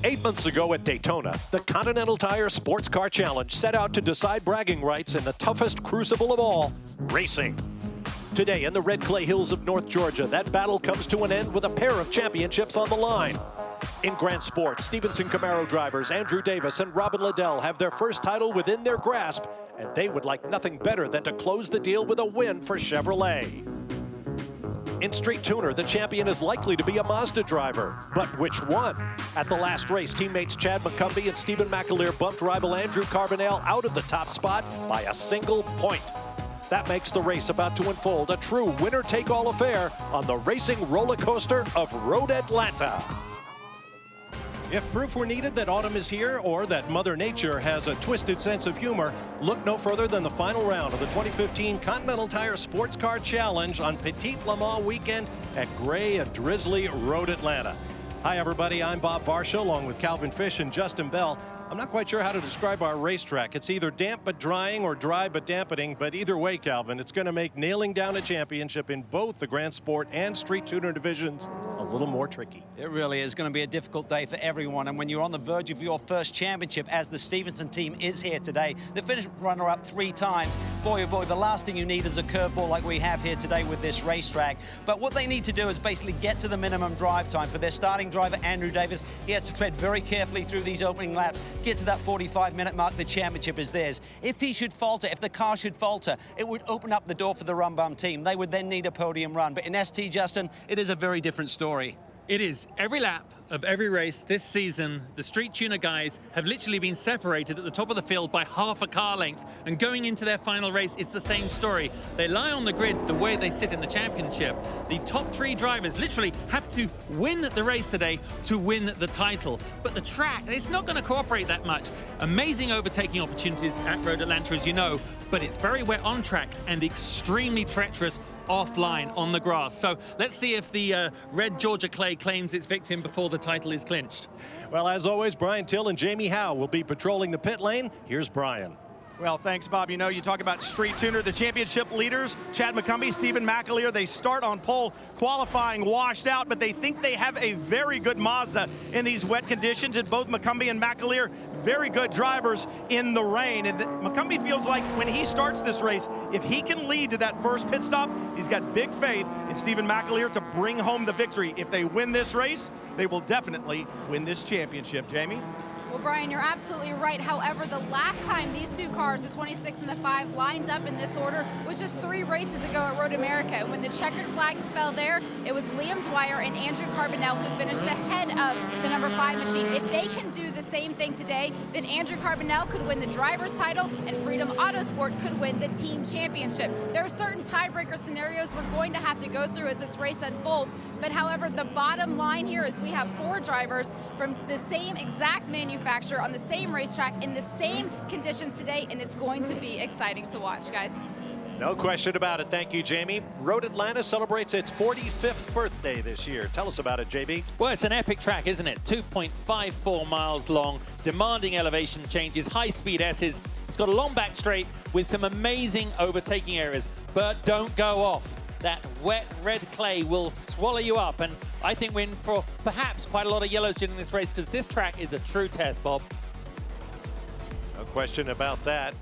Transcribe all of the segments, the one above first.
8 months ago at Daytona, the Continental Tire SportsCar Challenge set out to decide bragging rights in the toughest crucible of all, racing. Today in the red clay hills of North Georgia, that battle comes to an end with a pair of championships on the line. In Grand Sport, Stevenson Camaro drivers Andrew Davis and Robin Liddell have their first title within their grasp, and they would like nothing better than to close the deal with a win for Chevrolet. In Street Tuner, the champion is likely to be a Mazda driver, but which one? At the last race, teammates Chad McCumbee and Stephen McAleer bumped rival Andrew Carbonell out of the top spot by a single point. That makes the race about to unfold a true winner-take-all affair on the racing roller coaster of Road Atlanta. If proof were needed that autumn is here or that Mother Nature has a twisted sense of humor, look no further than the final round of the 2015 Continental Tire SportsCar Challenge on Petit Le Mans weekend at gray and drizzly Road Atlanta. Hi everybody, I'm Bob Varsha along with Calvin Fish and Justin Bell. I'm not quite sure how to describe our racetrack. It's either damp but drying or dry but dampening, but either way, Calvin, it's going to make nailing down a championship in both the Grand Sport and Street Tuner divisions a little more tricky. It really is going to be a difficult day for everyone, and when you're on the verge of your first championship, as the Stevenson team is here today, they finished runner-up 3 times. Boy, oh boy, the last thing you need is a curveball like we have here today with this racetrack. But what they need to do is basically get to the minimum drive time. For their starting driver, Andrew Davis, he has to tread very carefully through these opening laps, get to that 45-minute mark, the championship is theirs. If he should falter, if the car should falter, it would open up the door for the Run Bum team. They would then need a podium run. But in ST, Justin, it is a very different story. It is. Every lap of every race this season, the Street Tuner guys have literally been separated at the top of the field by half a car length. And going into their final race, it's the same story. They lie on the grid the way they sit in the championship. The top 3 drivers literally have to win the race today to win the title. But the track, it's not going to cooperate that much. Amazing overtaking opportunities at Road Atlanta, as you know, but it's very wet on track and extremely treacherous offline on the grass. So let's see if the red Georgia clay claims its victim before the title is clinched. Well, as always, Brian Till and Jamie Howe will be patrolling the pit lane. Here's Brian. Well, thanks, Bob. You know, you talk about Street Tuner, the championship leaders, Chad McCumbee, Stephen McAleer. They start on pole, qualifying washed out, but they think they have a very good Mazda in these wet conditions. And both McCumbee and McAleer, very good drivers in the rain. And McCumbee feels like when he starts this race, if he can lead to that first pit stop, he's got big faith in Stephen McAleer to bring home the victory. If they win this race, they will definitely win this championship. Jamie? Well, Brian, you're absolutely right. However, the last time these 2 cars, the 26 and the 5, lined up in this order was just 3 races ago at Road America. And when the checkered flag fell there, it was Liam Dwyer and Andrew Carbonell who finished ahead of the number 5 machine. If they can do the same thing today, then Andrew Carbonell could win the driver's title and Freedom Autosport could win the team championship. There are certain tiebreaker scenarios we're going to have to go through as this race unfolds. But however, the bottom line here is we have 4 drivers from the same exact manufacturer on the same racetrack in the same conditions today, and it's going to be exciting to watch, guys. No question about it. Thank you, Jamie. Road Atlanta celebrates its 45th birthday this year. Tell us about it, JB. Well, it's an epic track, isn't it? 2.54 miles long, demanding elevation changes, high-speed S's. It's got a long back straight with some amazing overtaking areas, but don't go off. That wet red clay will swallow you up, and I think we're in for perhaps quite a lot of yellows during this race because this track is a true test, Bob. No question about that.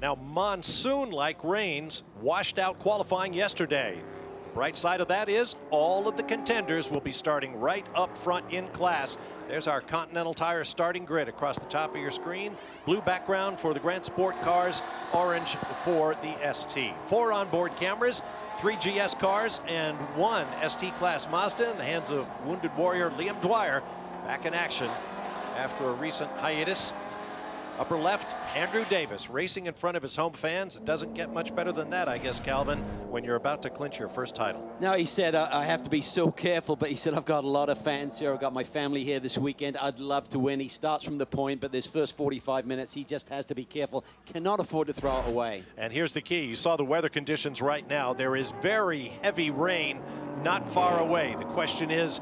Now, monsoon-like rains washed out qualifying yesterday. The bright side of that is all of the contenders will be starting right up front in class. There's our Continental Tire starting grid across the top of your screen. Blue background for the Grand Sport cars, orange for the ST. 4 onboard cameras, 3 GS cars, and 1 ST class Mazda in the hands of wounded warrior Liam Dwyer, back in action after a recent hiatus. Upper left, Andrew Davis racing in front of his home fans. It doesn't get much better than that, I guess, Calvin, when you're about to clinch your first title. No, he said, I have to be so careful, but he said, I've got a lot of fans here. I've got my family here this weekend. I'd love to win. He starts from the point, but this first 45 minutes, he just has to be careful. Cannot afford to throw it away. And here's the key. You saw the weather conditions right now. There is very heavy rain not far away. The question is,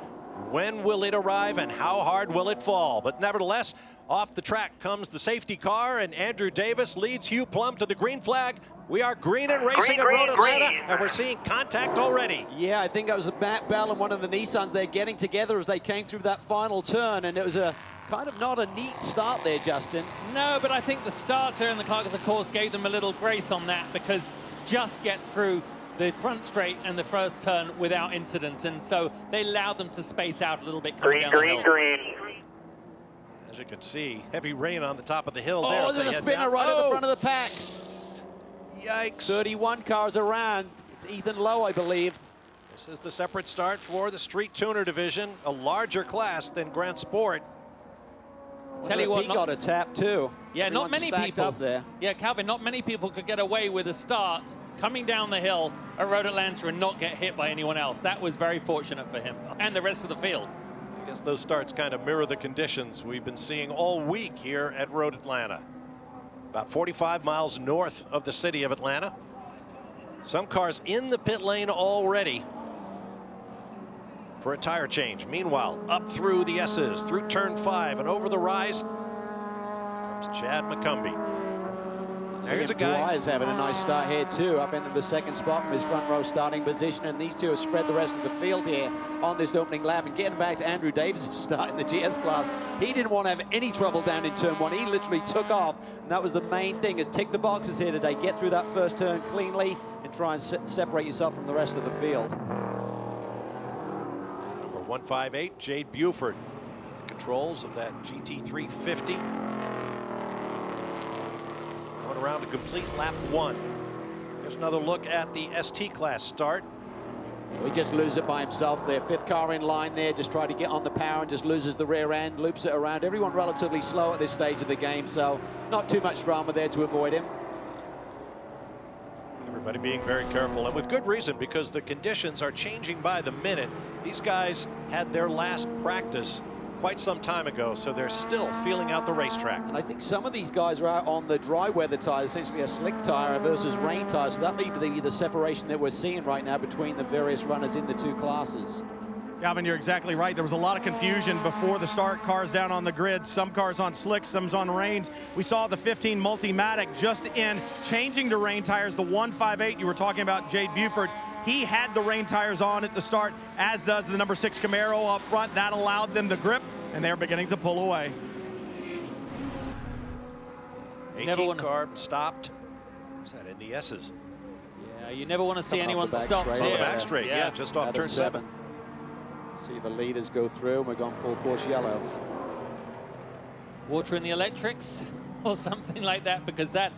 When will it arrive and how hard will it fall? But nevertheless, off the track comes the safety car, and Andrew Davis leads Hugh Plumb to the green flag. We are green and racing at Road Atlanta, and we're seeing contact already. Yeah, I think that was Matt Bell and one of the Nissans there getting together as they came through that final turn, and it was a kind of not a neat start there, Justin. No, but I think the starter and the clerk of the course gave them a little grace on that, because just get through the front straight and the first turn without incident, and so they allowed them to space out a little bit coming down the hill. Green. As you can see, heavy rain on the top of the hill there. Oh, there's a spinner right at the front of the pack. Yikes. 31 cars around. It's Ethan Lowe, I believe. This is the separate start for the Street Tuner division, a larger class than Grand Sport. Tell you what, he got a tap too. Yeah, not many people up there. Yeah, Calvin, not many people could get away with a start coming down the hill at Road Atlanta and not get hit by anyone else. That was very fortunate for him and the rest of the field. I guess those starts kind of mirror the conditions we've been seeing all week here at Road Atlanta. About 45 miles north of the city of Atlanta. Some cars in the pit lane already for a tire change. Meanwhile, up through the S's, through turn 5 and over the rise comes Chad McCumbee. There's a guy. Dwyer's having a nice start here too, up into the second spot from his front row starting position, and these two have spread the rest of the field here on this opening lap. And getting back to Andrew Davis' start in the GS class, he didn't want to have any trouble down in turn 1. He literally took off, and that was the main thing, is tick the boxes here today, get through that first turn cleanly and try and separate yourself from the rest of the field. Number 158, Jade Buford at the controls of that GT350. Going around to complete lap 1. Here's another look at the ST class start. He just loses it by himself there. 5th car in line there, just try to get on the power and just loses the rear end, loops it around. Everyone relatively slow at this stage of the game, so not too much drama there to avoid him. Everybody being very careful, and with good reason, because the conditions are changing by the minute. These guys had their last practice quite some time ago, so they're still feeling out the racetrack. And I think some of these guys are out on the dry weather tires, essentially a slick tire versus rain tire, so that may be the separation that we're seeing right now between the various runners in the two classes. Gavin, you're exactly right. There was a lot of confusion before the start. Cars down on the grid, some cars on slicks, some on rains. We saw the 15 Multimatic just in changing to rain tires. The 158 you were talking about, Jade Buford, he had the rain tires on at the start, as does the number 6 Camaro up front. That allowed them the grip, and they're beginning to pull away. 18 car stopped. Is that in the S's? Yeah, you never want to see anyone stop On the back straight, yeah, just off turn 7. See the leaders go through, and we're going full course yellow. Water in the electrics or something like that, because that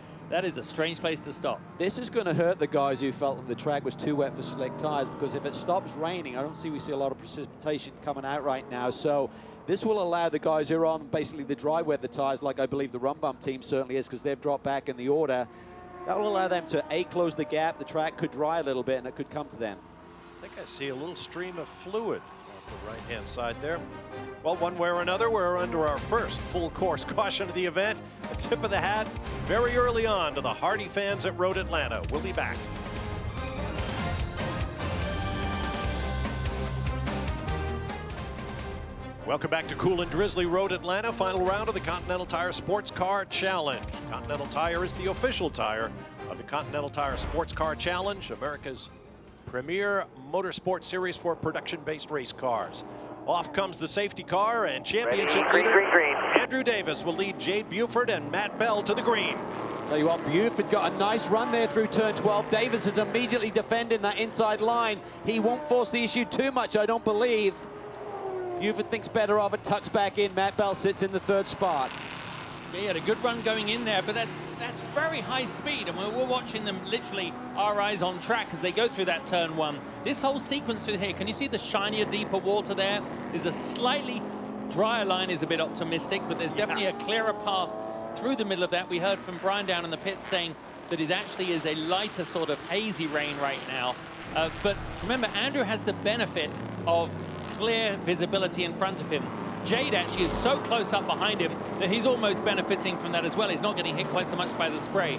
is a strange place to stop. This is going to hurt the guys who felt that the track was too wet for slick tires, because if it stops raining, I don't see we see a lot of precipitation coming out right now. So this will allow the guys who are on basically the dry weather tires, like I believe the Rum Bump team certainly is, because they've dropped back in the order. That will allow them to close the gap. The track could dry a little bit, and it could come to them. I think I see a little stream of fluid on the right-hand side there. Well, one way or another, we're under our first full course caution of the event. A tip of the hat very early on to the hardy fans at Road Atlanta. We'll be back. Welcome back to Cool and Drizzly Road Atlanta. Final round of the Continental Tire SportsCar Challenge. Continental Tire is the official tire of the Continental Tire SportsCar Challenge, America's premier motorsport series for production-based race cars. Off comes the safety car, and championship leader Andrew Davis will lead Jade Buford and Matt Bell to the green. Tell you what, Buford got a nice run there through turn 12. Davis is immediately defending that inside line. He won't force the issue too much, I don't believe. Buford thinks better of it, tucks back in. Matt Bell sits in the 3rd spot. Yeah, he had a good run going in there, but that's very high speed, and we're watching them literally, our eyes on track as they go through that turn 1. This whole sequence through here, can you see the shinier, deeper water there? There's a slightly drier line, is a bit optimistic, but there's definitely a clearer path through the middle of that. We heard from Brian down in the pit saying that it actually is a lighter sort of hazy rain right now. But remember, Andrew has the benefit of clear visibility in front of him. Jade actually is so close up behind him that he's almost benefiting from that as well. He's not getting hit quite so much by the spray.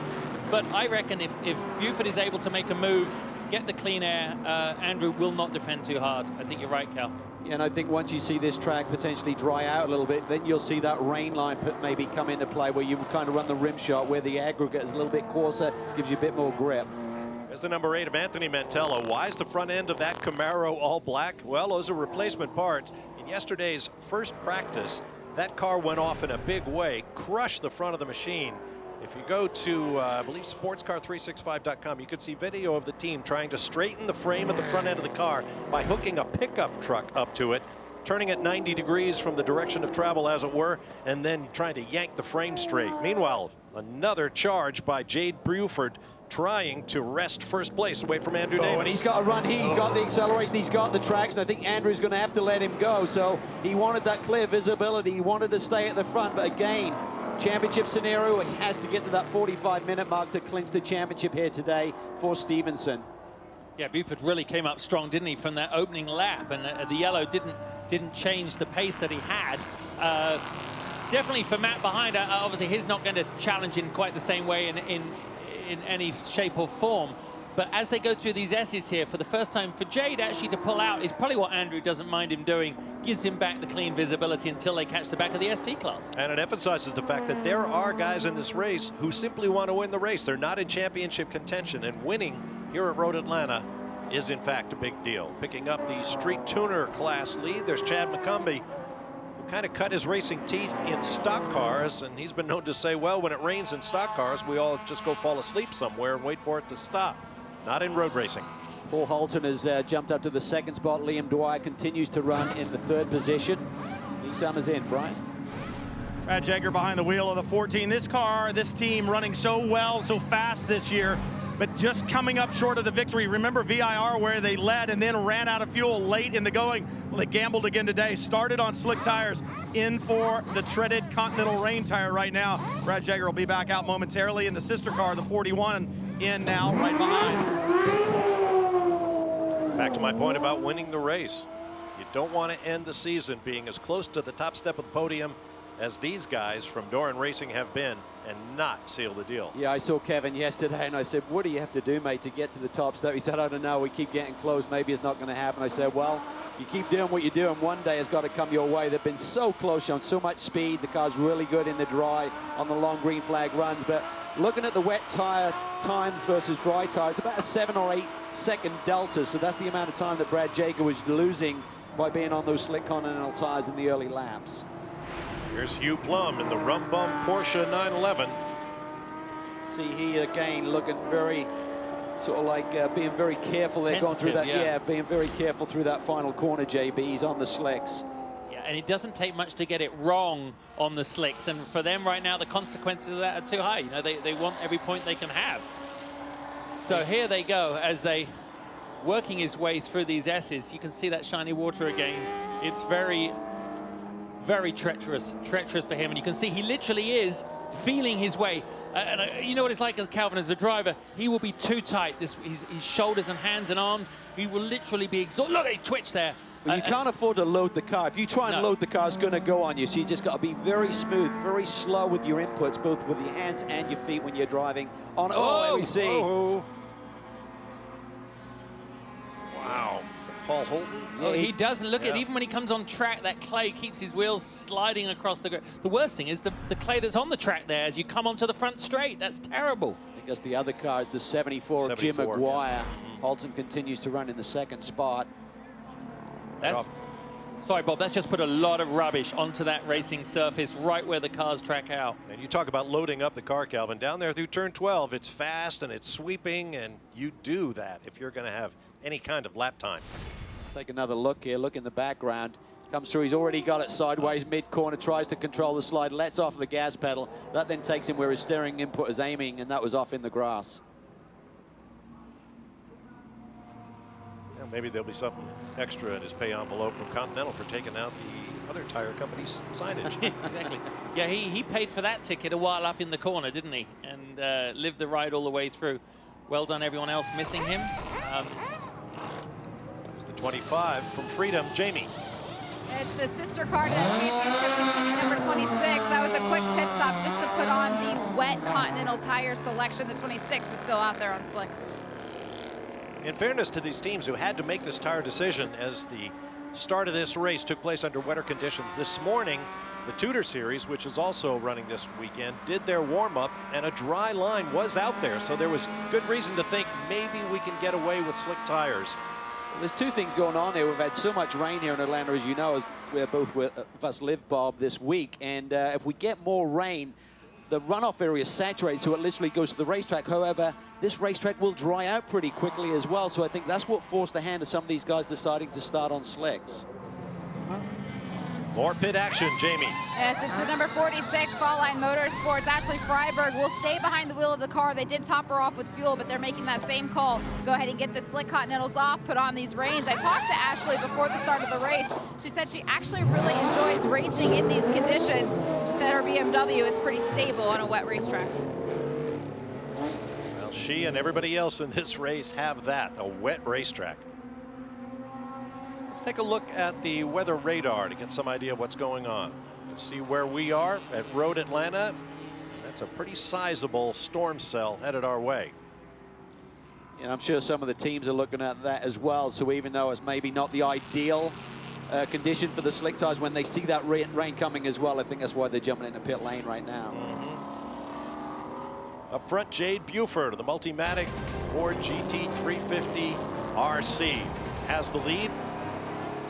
But I reckon if Buford is able to make a move, get the clean air, Andrew will not defend too hard. I think you're right, Cal. And I think once you see this track potentially dry out a little bit, then you'll see that rain line maybe come into play where you kind of run the rim shot where the aggregate is a little bit coarser, gives you a bit more grip. There's the number 8 of Anthony Mantello. Why is the front end of that Camaro all black? Well, those are replacement parts. In yesterday's first practice, that car went off in a big way, crushed the front of the machine. If you go to, I believe, sportscar365.com, you could see video of the team trying to straighten the frame at the front end of the car by hooking a pickup truck up to it, turning it 90 degrees from the direction of travel, as it were, and then trying to yank the frame straight. Meanwhile, another charge by Jade Bruford, trying to wrest first place away from Andrew Davis. And he's got to run. He's got the acceleration. He's got the traction. I think Andrew's going to have to let him go. So he wanted that clear visibility. He wanted to stay at the front. But again, championship scenario, he has to get to that 45-minute mark to clinch the championship here today for Stevenson. Yeah, Buford really came up strong, didn't he, from that opening lap, and the yellow didn't change the pace that he had. Definitely for Matt behind, obviously he's not going to challenge in quite the same way in any shape or form. But as they go through these S's here, for the first time, for Jade actually to pull out is probably what Andrew doesn't mind him doing, gives him back the clean visibility until they catch the back of the ST class. And it emphasizes the fact that there are guys in this race who simply want to win the race. They're not in championship contention, and winning here at Road Atlanta is in fact a big deal. Picking up the street tuner class lead, there's Chad McCumbee, who kind of cut his racing teeth in stock cars, and he's been known to say, well, when it rains in stock cars, we all just go fall asleep somewhere and wait for it to stop. Not in road racing. Paul Halton has jumped up to the second spot. Liam Dwyer continues to run in the third position. Lee Summers in, Brian. Brad Jager behind the wheel of the 14. This car, this team running so well, so fast this year, but just coming up short of the victory. Remember VIR where they led and then ran out of fuel late in the going. Well, they gambled again today. Started on slick tires, in for the treaded Continental rain tire right now. Brad Jager will be back out momentarily in the sister car, the 41, in now right behind. Back to my point about winning the race. You don't want to end the season being as close to the top step of the podium as these guys from Doran Racing have been and not seal the deal. Yeah, I saw Kevin yesterday and I said, what do you have to do, mate, to get to the top step? He said, I don't know, we keep getting close, maybe it's not going to happen. I said, well, you keep doing what you're doing, one day has got to come your way. They've been so close, on so much speed. The car's really good in the dry on the long green flag runs, but looking at the wet tire times versus dry tires, about a 7 or 8 second delta, so that's the amount of time that Brad Jager was losing by being on those slick Continental tires in the early laps. Here's Hugh Plumb in the Rum Bum Porsche 911. See, he again looking very sort of like being very careful. They're going through that, yeah, being very careful through that final corner, JB. He's on the slicks. Yeah, and it doesn't take much to get it wrong on the slicks, and for them right now the consequences of that are too high. You know, they want every point they can have. So here they go as they working his way through these S's. You can see that shiny water again. It's very, very treacherous for him, and you can see he literally is feeling his way. You know what it's like as Calvin as a driver, he will be too tight. His shoulders and hands and arms, he will literally be exhausted. Look, he twitched there. Well, you can't afford to load the car. If you try and load the car, it's going to go on you. So you just got to be very smooth, very slow with your inputs, both with your hands and your feet when you're driving. On there we see. Oh. Wow. Is that Paul Holton? Oh, he doesn't look at, even when he comes on track, that clay keeps his wheels sliding across the ground. The worst thing is the clay that's on the track there as you come onto the front straight. That's terrible. Because the other car is the 74 of Jim McGuire. Yeah. Halton continues to run in the second spot. Sorry, Bob, that's just put a lot of rubbish onto that racing surface right where the cars track out. And you talk about loading up the car, Calvin. Down there through turn 12, it's fast and it's sweeping, and you do that if you're going to have any kind of lap time. Take another look here. Look in the background. Comes through. He's already got it sideways mid-corner. Tries to control the slide. Lets off the gas pedal. That then takes him where his steering input is aiming, and that was off in the grass. Yeah, maybe there'll be something extra in his pay envelope from Continental for taking out the other tire company's signage. Exactly. Yeah, he paid for that ticket a while up in the corner, didn't he? And lived the ride all the way through. Well done, everyone else missing him. There's the 25 from Freedom, Jamie. It's the sister car to the championship, number 26. That was a quick pit stop just to put on the wet Continental tire selection. The 26 is still out there on slicks. In fairness to these teams who had to make this tire decision as the start of this race took place under wetter conditions. This morning, the Tudor Series, which is also running this weekend, did their warm-up, and a dry line was out there. So there was good reason to think maybe we can get away with slick tires. Well, there's two things going on here. We've had so much rain here in Atlanta, as you know, as we're both with us live, Bob, this week. And if we get more rain, the runoff area is saturated, so it literally goes to the racetrack. However, this racetrack will dry out pretty quickly as well. So I think that's what forced the hand of some of these guys deciding to start on slicks. More pit action, Jamie. Yes, it's the number 46, Fall Line Motorsports. Ashley Freiberg will stay behind the wheel of the car. They did top her off with fuel, but they're making that same call. Go ahead and get the slick Continentals off, put on these reins. I talked to Ashley before the start of the race. She said she actually really enjoys racing in these conditions. She said her BMW is pretty stable on a wet racetrack. Well, she and everybody else in this race have that, a wet racetrack. Let's take a look at the weather radar to get some idea of what's going on. You see where we are at Road Atlanta. That's a pretty sizable storm cell headed our way. And I'm sure some of the teams are looking at that as well. So even though it's maybe not the ideal condition for the slick tires, when they see that rain coming as well, I think that's why they're jumping into pit lane right now. Up front, Jade Buford of the Multimatic Ford GT350 RC has the lead.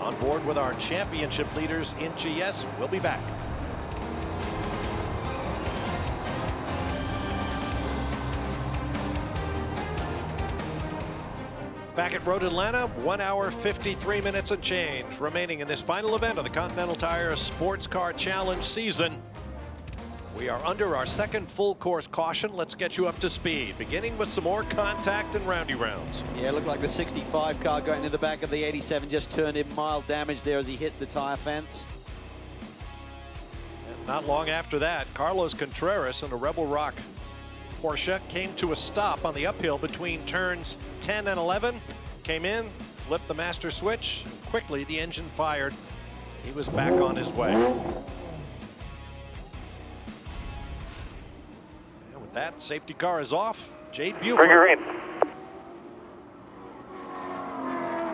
On board with our championship leaders in GS. We'll be back. Back at Road Atlanta, 1 hour, 53 minutes and change remaining in this final event of the Continental Tire Sports Car Challenge season. We are under our second full course caution. Let's get you up to speed, beginning with some more contact and roundy rounds. Yeah, it looked like the 65 car got into the back of the 87, just turned in mild damage there as he hits the tire fence. And not long after that, Carlos Contreras in a Rebel Rock Porsche came to a stop on the uphill between turns 10 and 11. Came in, flipped the master switch. Quickly, the engine fired. He was back on his way. That safety car is off. Jade Buford.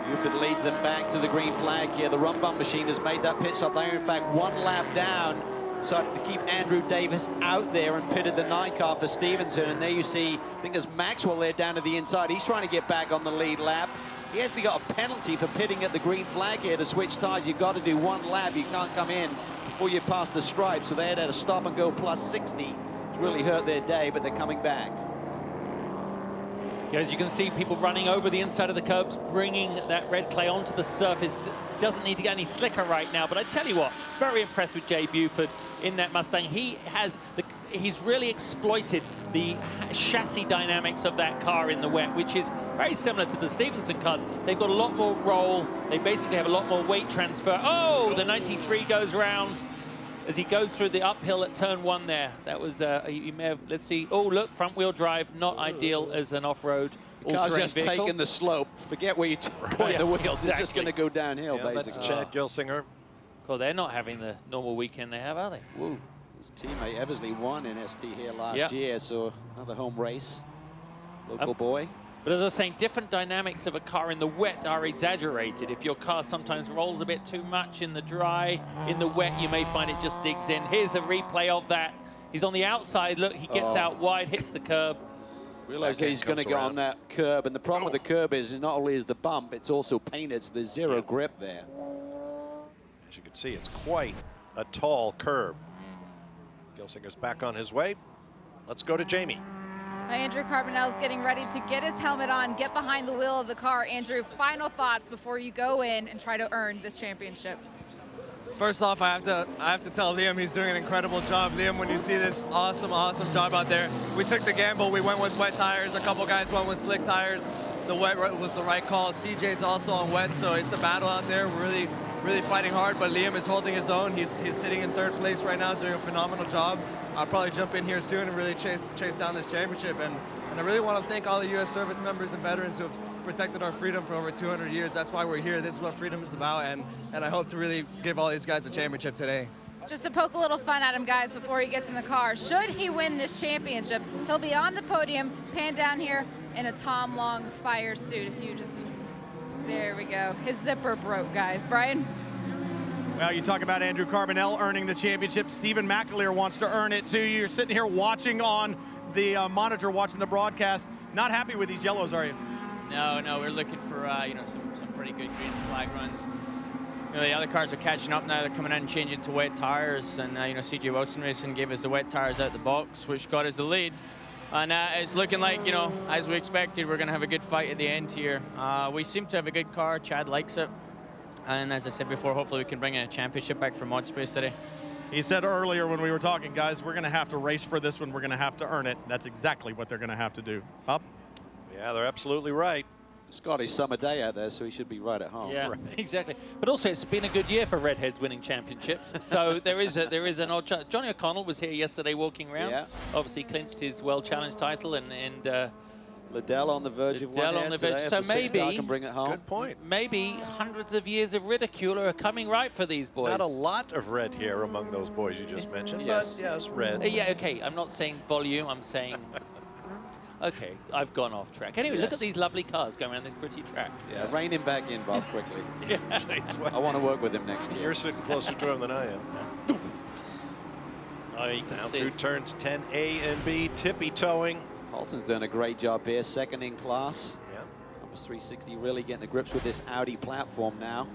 Buford leads them back to the green flag here. The run bump machine has made that pit stop there. In fact, one lap down, decided to keep Andrew Davis out there and pitted the 9 car for Stevenson. And there you see, I think there's Maxwell there down to the inside. He's trying to get back on the lead lap. He actually got a penalty for pitting at the green flag here to switch tires. You've got to do one lap. You can't come in before you pass the stripe. So they had to stop and go plus 60. It's really hurt their day, but they're coming back. Yeah, as you can see, people running over the inside of the curbs, bringing that red clay onto the surface. Doesn't need to get any slicker right now, but I tell you what, very impressed with Jay Buford in that Mustang. He's really exploited the chassis dynamics of that car in the wet, which is very similar to the Stevenson cars. They've got a lot more roll. They basically have a lot more weight transfer. Oh, the 93 goes round as he goes through the uphill at turn 1 there. That was, you may have, let's see. Oh, look, front wheel drive, not ideal as an off-road The car's just taking the slope. Forget where you point the wheels. Exactly. It's just going to go downhill, basically. That's Chad Gilsinger. Well, they're not having the normal weekend they have, are they? Woo. His teammate Eversley won in ST here last year, so another home race. Local boy. But as I was saying, different dynamics of a car in the wet are exaggerated. If your car sometimes rolls a bit too much in the dry, in the wet, you may find it just digs in. Here's a replay of that. He's on the outside. Look, he gets out wide, hits the curb. Realize he's going to go on that curb, and the problem with the curb is not only is the bump, it's also painted, so there's zero grip there. As you can see, it's quite a tall curb. Gilsinger's back on his way. Let's go to Jamie. Andrew Carbonell's getting ready to get his helmet on, get behind the wheel of the car. Andrew, final thoughts before you go in and try to earn this championship. First off, I have to tell Liam he's doing an incredible job. Liam, when you see this awesome job out there, we took the gamble. We went with wet tires. A couple guys went with slick tires. The wet was the right call. CJ's also on wet, so it's a battle out there. We're really fighting hard, but Liam is holding his own. He's sitting in third place right now, doing a phenomenal job. I'll probably jump in here soon and really chase down this championship. And I really want to thank all the U.S. service members and veterans who have protected our freedom for over 200 years. That's why we're here. This is what freedom is about, and I hope to really give all these guys a championship today. Just to poke a little fun at him, guys, before he gets in the car. Should he win this championship, he'll be on the podium, pan down here in a Tom Long fire suit. If you just There we go. His zipper broke, guys. Brian? Well, you talk about Andrew Carbonell earning the championship. Stephen McAleer wants to earn it too. You're sitting here watching on the monitor, watching the broadcast. Not happy with these yellows, are you? No, we're looking for some pretty good green flag runs. The other cars are catching up now. They're coming in and changing to wet tires, and CJ Wilson Racing gave us the wet tires out the box, which got us the lead. And it's looking like, as we expected, we're going to have a good fight at the end here. We seem to have a good car. Chad likes it. And as I said before, hopefully we can bring a championship back from Mod Space today. He said earlier when we were talking, guys, we're going to have to race for this one. We're going to have to earn it. That's exactly what they're going to have to do. Up? Yeah, they're absolutely right. Scotty's summer day out there, so he should be right at home. Yeah, Right. exactly. But also, it's been a good year for redheads winning championships. So there is an odd chance. Johnny O'Connell was here yesterday walking around. Yeah. Obviously clinched his World Challenge title, and Liddell on the verge of Liddell one on the today. verge. If So the six car maybe- can bring it home. Good point. maybe hundreds of years of ridicule are coming right for these boys. Not a lot of red hair among those boys you just mentioned, Yes. but yes, red. Yeah, okay. I'm not saying volume. I'm saying. Okay, I've gone off track. Anyway, look at Yes. these lovely cars going around this pretty track. Yeah, rein him back in, Bob, quickly. Yeah, please. I want to work with him next year. You're sitting closer to him than I am. Oh, you can Down see through it's- turns 10A and B, tippy towing. Halton's done a great job here, second in class. Yeah. Compass 360 really getting to grips with this Audi platform now.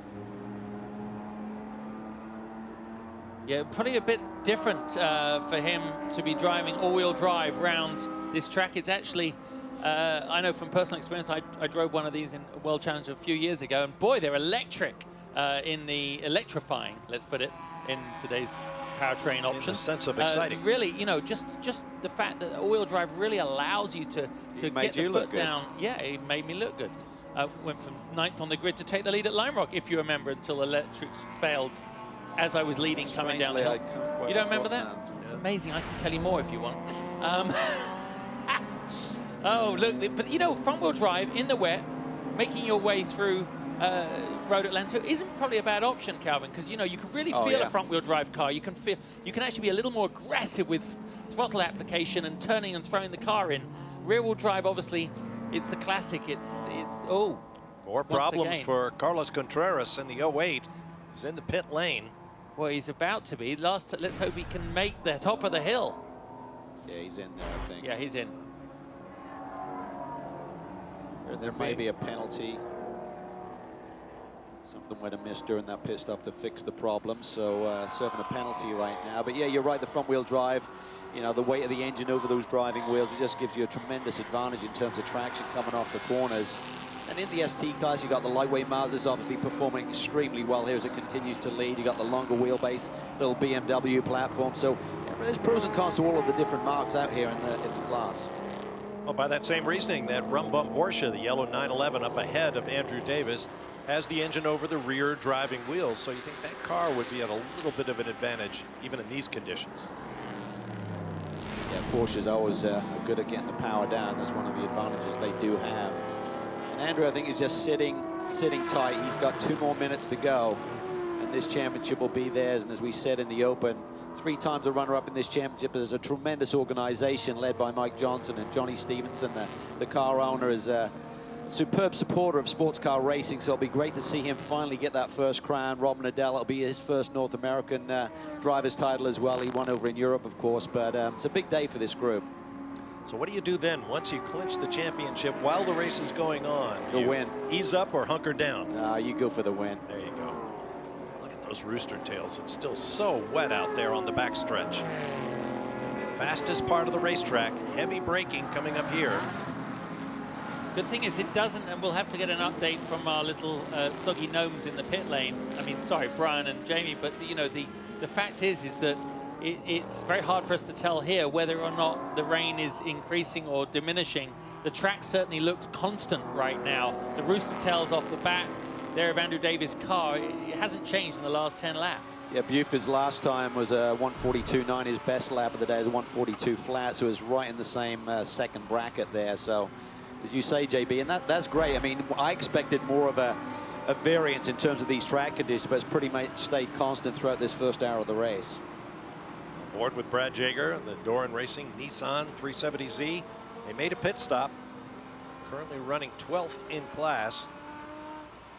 Yeah, probably a bit different for him to be driving all-wheel drive round this track. It's actually, I know from personal experience, I drove one of these in a World Challenge a few years ago, and boy, they're electric in the electrifying, let's put it, in today's powertrain option. In the sense of exciting. Really, just the fact that all-wheel drive really allows you to made get the you foot look good. down. Yeah, it made me look good. Went from 9th on the grid to take the lead at Lime Rock, if you remember, until electrics failed as I was leading coming down the hill. I can't quite You don't remember recall that? now. It's amazing. I can tell you more if you want. Oh, look, but front-wheel drive in the wet, making your way through Road Atlanta isn't probably a bad option, Calvin, because you can really Oh, feel yeah. a front-wheel drive car. You can actually be a little more aggressive with throttle application and turning and throwing the car in. Rear-wheel drive, obviously, it's the classic. It's More once problems again. for Carlos Contreras in the 08. He's in the pit lane. Well, he's about to be. Let's hope he can make the top of the hill. Yeah, he's in there, I think. Yeah, he's in. There may be a penalty. Something went amiss during that pit stop to fix the problem, so serving a penalty right now. But yeah, you're right, the front wheel drive, the weight of the engine over those driving wheels, it just gives you a tremendous advantage in terms of traction coming off the corners. And in the ST class, you got the lightweight Mazda's obviously performing extremely well here as it continues to lead. You got the longer wheelbase, little BMW platform. So yeah, there's pros and cons to all of the different marks out here in the class. Well, by that same reasoning, that rum-bum Porsche, the yellow 911 up ahead of Andrew Davis, has the engine over the rear driving wheels. So you think that car would be at a little bit of an advantage, even in these conditions. Yeah, Porsche's always good at getting the power down. That's one of the advantages they do have. And Andrew, I think, is just sitting tight. He's got 2 more minutes to go, and this championship will be theirs. And as we said in the open, 3 times a runner-up in this championship. There's a tremendous organization led by Mike Johnson and Johnny Stevenson. The car owner is a superb supporter of sports car racing, so it'll be great to see him finally get that first crown. Rob Nadell, it'll be his first North American driver's title as well. He won over in Europe, of course, but it's a big day for this group. So what do you do then once you clinch the championship while the race is going on? Go You win. Ease up or hunker down? You go for the win. There you go. Look at those rooster tails. It's still so wet out there on the backstretch. Fastest part of the racetrack. Heavy braking coming up here. Good thing is it doesn't, and we'll have to get an update from our little soggy gnomes in the pit lane. I mean, sorry, Brian and Jamie, but the fact is that it's very hard for us to tell here whether or not the rain is increasing or diminishing. The track certainly looks constant right now. The rooster tails off the back there of Andrew Davis' car, it hasn't changed in the last 10 laps. Yeah, Buford's last time was a 142.9. His best lap of the day is a 142 flat, so it was right in the same second bracket there. So, as you say, JB, and that's great. I mean, I expected more of a variance in terms of these track conditions, but it's pretty much stayed constant throughout this first hour of the race. Board with Brad Jager and the Doran Racing Nissan 370Z. They made a pit stop. Currently running 12th in class.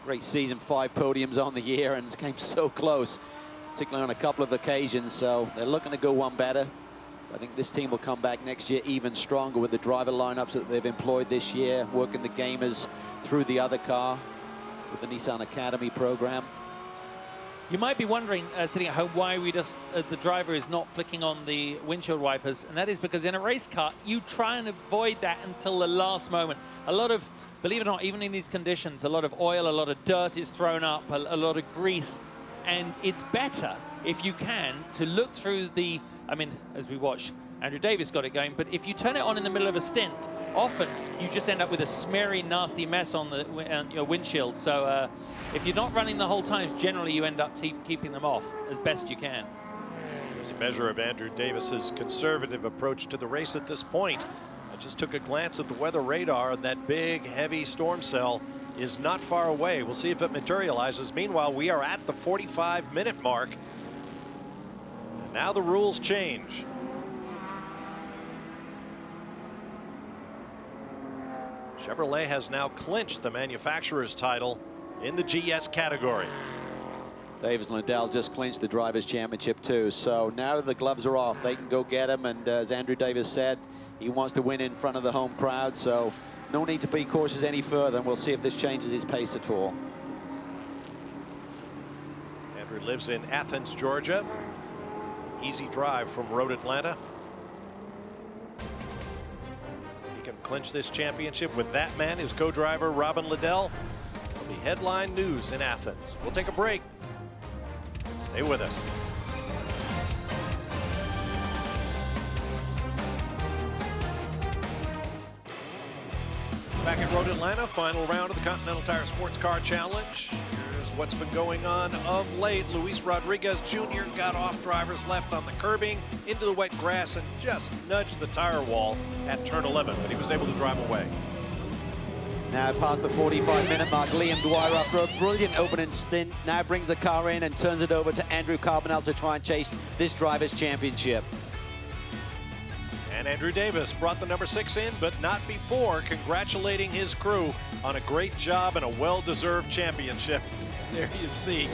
Great season, 5 podiums on the year, and came so close, particularly on a couple of occasions. So they're looking to go one better. I think this team will come back next year even stronger with the driver lineups that they've employed this year, working the gamers through the other car with the Nissan Academy program. You might be wondering, sitting at home, why we just the driver is not flicking on the windshield wipers, and that is because in a race car, you try and avoid that until the last moment. A lot of, believe it or not, even in these conditions, a lot of oil, a lot of dirt is thrown up, a lot of grease, and it's better, if you can, to look through the, I mean, as we watch, Andrew Davis got it going, but if you turn it on in the middle of a stint, often you just end up with a smeary, nasty mess on your windshield. So if you're not running the whole time, generally you end up keeping them off as best you can. There's a measure of Andrew Davis's conservative approach to the race at this point. I just took a glance at the weather radar, and that big, heavy storm cell is not far away. We'll see if it materializes. Meanwhile, we are at the 45-minute mark. And now the rules change. Chevrolet has now clinched the manufacturer's title in the GS category. Davis and Liddell just clinched the Drivers' Championship too. So now that the gloves are off, they can go get them. And as Andrew Davis said, he wants to win in front of the home crowd. So no need to be cautious any further. And we'll see if this changes his pace at all. Andrew lives in Athens, Georgia. Easy drive from Road Atlanta. Clinch this championship with that man, his co-driver Robin Liddell. It'll be headline news in Athens. We'll take a break. Stay with us. Back at Road Atlanta, final round of the Continental Tire SportsCar Challenge. Here's what's been going on of late. Luis Rodriguez Jr. got off drivers left on the curbing into the wet grass and just nudged the tire wall at turn 11, but he was able to drive away. Now past the 45-minute mark, Liam Dwyer, after a brilliant opening stint, now brings the car in and turns it over to Andrew Carbonell to try and chase this Drivers' Championship. And Andrew Davis brought the number 6 in, but not before congratulating his crew on a great job and a well-deserved championship. There you see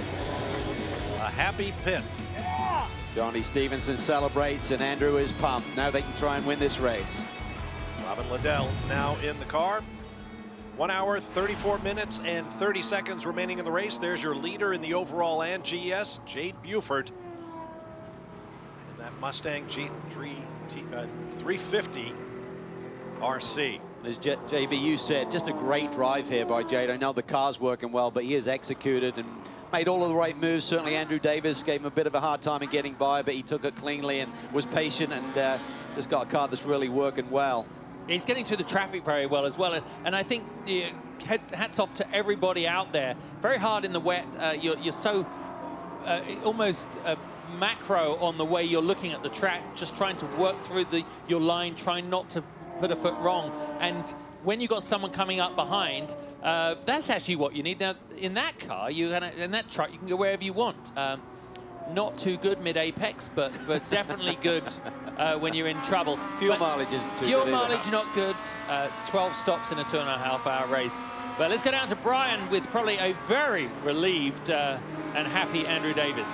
a happy pit. Yeah. Johnny Stevenson celebrates and Andrew is pumped. Now they can try and win this race. Robin Liddell now in the car. 1 hour, 34 minutes, and 30 seconds remaining in the race. There's your leader in the overall and GS, Jade Buford. And that Mustang G3 350 RC. As JBU said, just a great drive here by Jade. I know the car's working well, but he has executed and made all of the right moves. Certainly Andrew Davis gave him a bit of a hard time in getting by, but he took it cleanly and was patient and just got a car that's really working well. He's getting through the traffic very well as well. And I think hats off to everybody out there. Very hard in the wet. You're so almost macro on the way you're looking at the track, just trying to work through your line, trying not to put a foot wrong. And when you've got someone coming up behind, that's actually what you need. Now, in that car, in that truck, you can go wherever you want. Not too good mid-apex, but definitely good when you're in trouble. Fuel mileage isn't too good. Fuel mileage not good. 12 stops in a 2.5-hour race. But let's go down to Brian with probably a very relieved and happy Andrew Davis.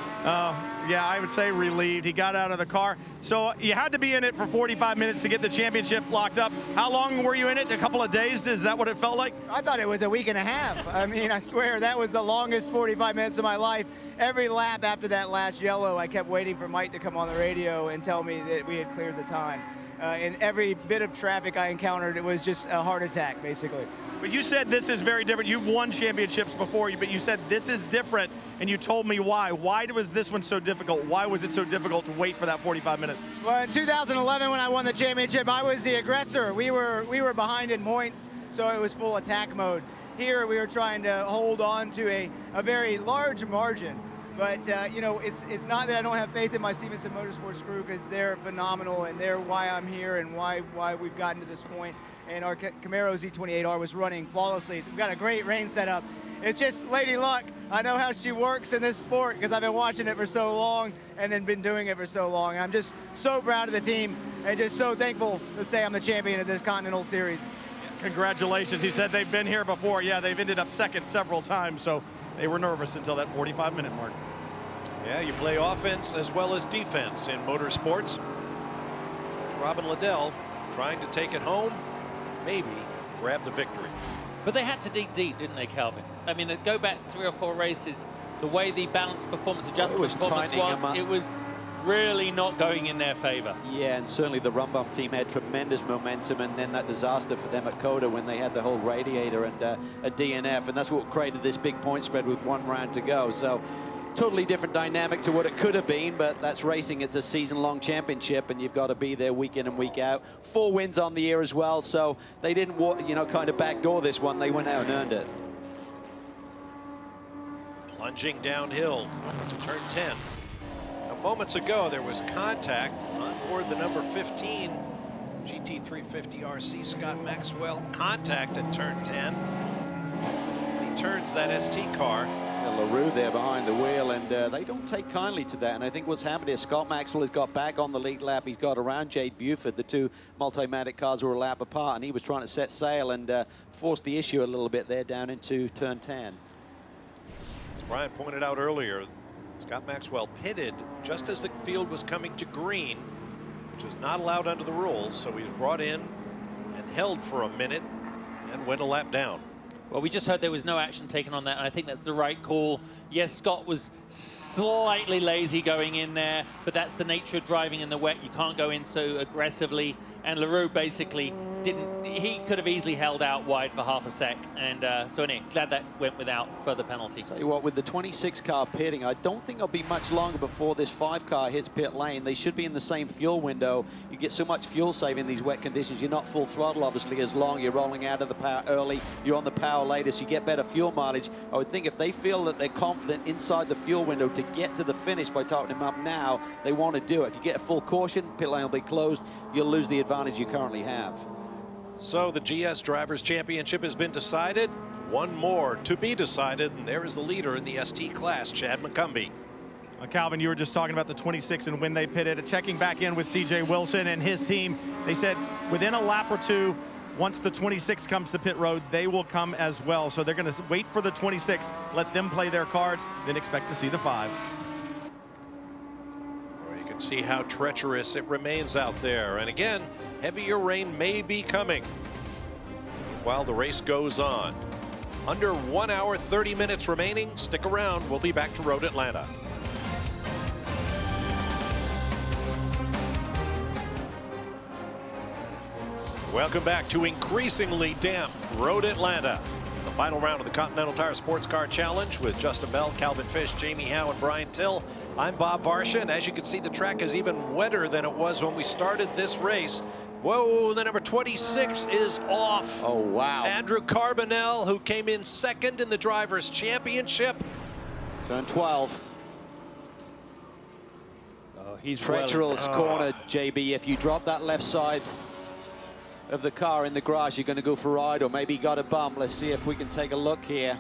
Yeah, I would say relieved. He got out of the car. So you had to be in it for 45 minutes to get the championship locked up. How long were you in it? A couple of days? Is that what it felt like? I thought it was a week and a half. I mean, I swear that was the longest 45 minutes of my life. Every lap after that last yellow, I kept waiting for Mike to come on the radio and tell me that we had cleared the time. And every bit of traffic I encountered, it was just a heart attack, basically. But you said this is very different. You've won championships before, but you said this is different, and you told me why. Why was this one so difficult? Why was it so difficult to wait for that 45 minutes? Well, in 2011, when I won the championship, I was the aggressor. We were behind in points, so it was full attack mode. Here, we were trying to hold on to a very large margin. But, you know, it's not that I don't have faith in my Stevenson Motorsports crew, because they're phenomenal, and they're why I'm here and why we've gotten to this point. And our Camaro Z28R was running flawlessly. We've got a great rain setup. It's just Lady Luck. I know how she works in this sport because I've been watching it for so long and then been doing it for so long. I'm just so proud of the team and just so thankful to say I'm the champion of this Continental Series. Congratulations. He said they've been here before. Yeah, they've ended up second several times, so they were nervous until that 45-minute mark. Yeah, you play offense as well as defense in motorsports. Robin Liddell trying to take it home, maybe grab the victory. But they had to dig deep, didn't they, Calvin? I mean, go back 3 or 4 races, the way the balanced performance adjustment performance was, it was really not going in their favor. Yeah, and certainly the Rumbum team had tremendous momentum, and then that disaster for them at Coda when they had the whole radiator and a DNF, and that's what created this big point spread with 1 round to go. So totally different dynamic to what it could have been, but that's racing. It's a season-long championship, and you've got to be there week in and week out. 4 wins on the year as well, so they didn't, you know, kind of backdoor this one. They went out and earned it. Plunging downhill to turn 10. Moments ago, there was contact on board the number 15 GT350 RC Scott Maxwell. Contact at turn 10. And he turns that ST car. LaRue there behind the wheel, and they don't take kindly to that. And I think what's happened is Scott Maxwell has got back on the lead lap. He's got around Jade Buford. The 2 Multimatic cars were a lap apart, and he was trying to set sail and force the issue a little bit there down into turn 10. As Brian pointed out earlier, Scott Maxwell pitted just as the field was coming to green, which is not allowed under the rules. So he was brought in and held for a minute and went a lap down. Well, we just heard there was no action taken on that, and I think that's the right call. Yes, Scott was slightly lazy going in there, but that's the nature of driving in the wet. You can't go in so aggressively, and LaRue basically didn't. He could have easily held out wide for half a sec, and so anyway, glad that went without further penalty. Tell you what, with the 26 car pitting, I don't think it'll be much longer before this 5 car hits pit lane. They should be in the same fuel window. You get so much fuel save in these wet conditions. You're not full throttle, obviously, as long. You're rolling out of the power early. You're on the power later, so you get better fuel mileage. I would think if they feel that they're confident inside the fuel window to get to the finish by tightening them up now, they want to do it. If you get a full caution, pit lane will be closed. You'll lose the advantage you currently have. So the GS Drivers' Championship has been decided. 1 more to be decided, and there is the leader in the ST class, Chad McCumbee. Calvin, you were just talking about the 26 and when they pitted. Checking back in with CJ Wilson and his team, they said within a lap or 2, once the 26 comes to pit road, they will come as well. So they're going to wait for the 26, let them play their cards, then expect to see the 5. Well, you can see how treacherous it remains out there. And again, heavier rain may be coming while the race goes on. Under 1 hour, 30 minutes remaining. Stick around. We'll be back to Road Atlanta. Welcome back to increasingly damp Road Atlanta. The final round of the Continental Tire SportsCar Challenge with Justin Bell, Calvin Fish, Jamie Howe, and Brian Till. I'm Bob Varsha, and as you can see, the track is even wetter than it was when we started this race. Whoa, the number 26 is off. Oh, wow. Andrew Carbonell, who came in second in the Drivers' Championship. Turn 12. Oh, he's treacherous corner, JB. If you drop that left side of the car in the grass, you're going to go for a ride, or maybe he got a bump. Let's see if we can take a look here.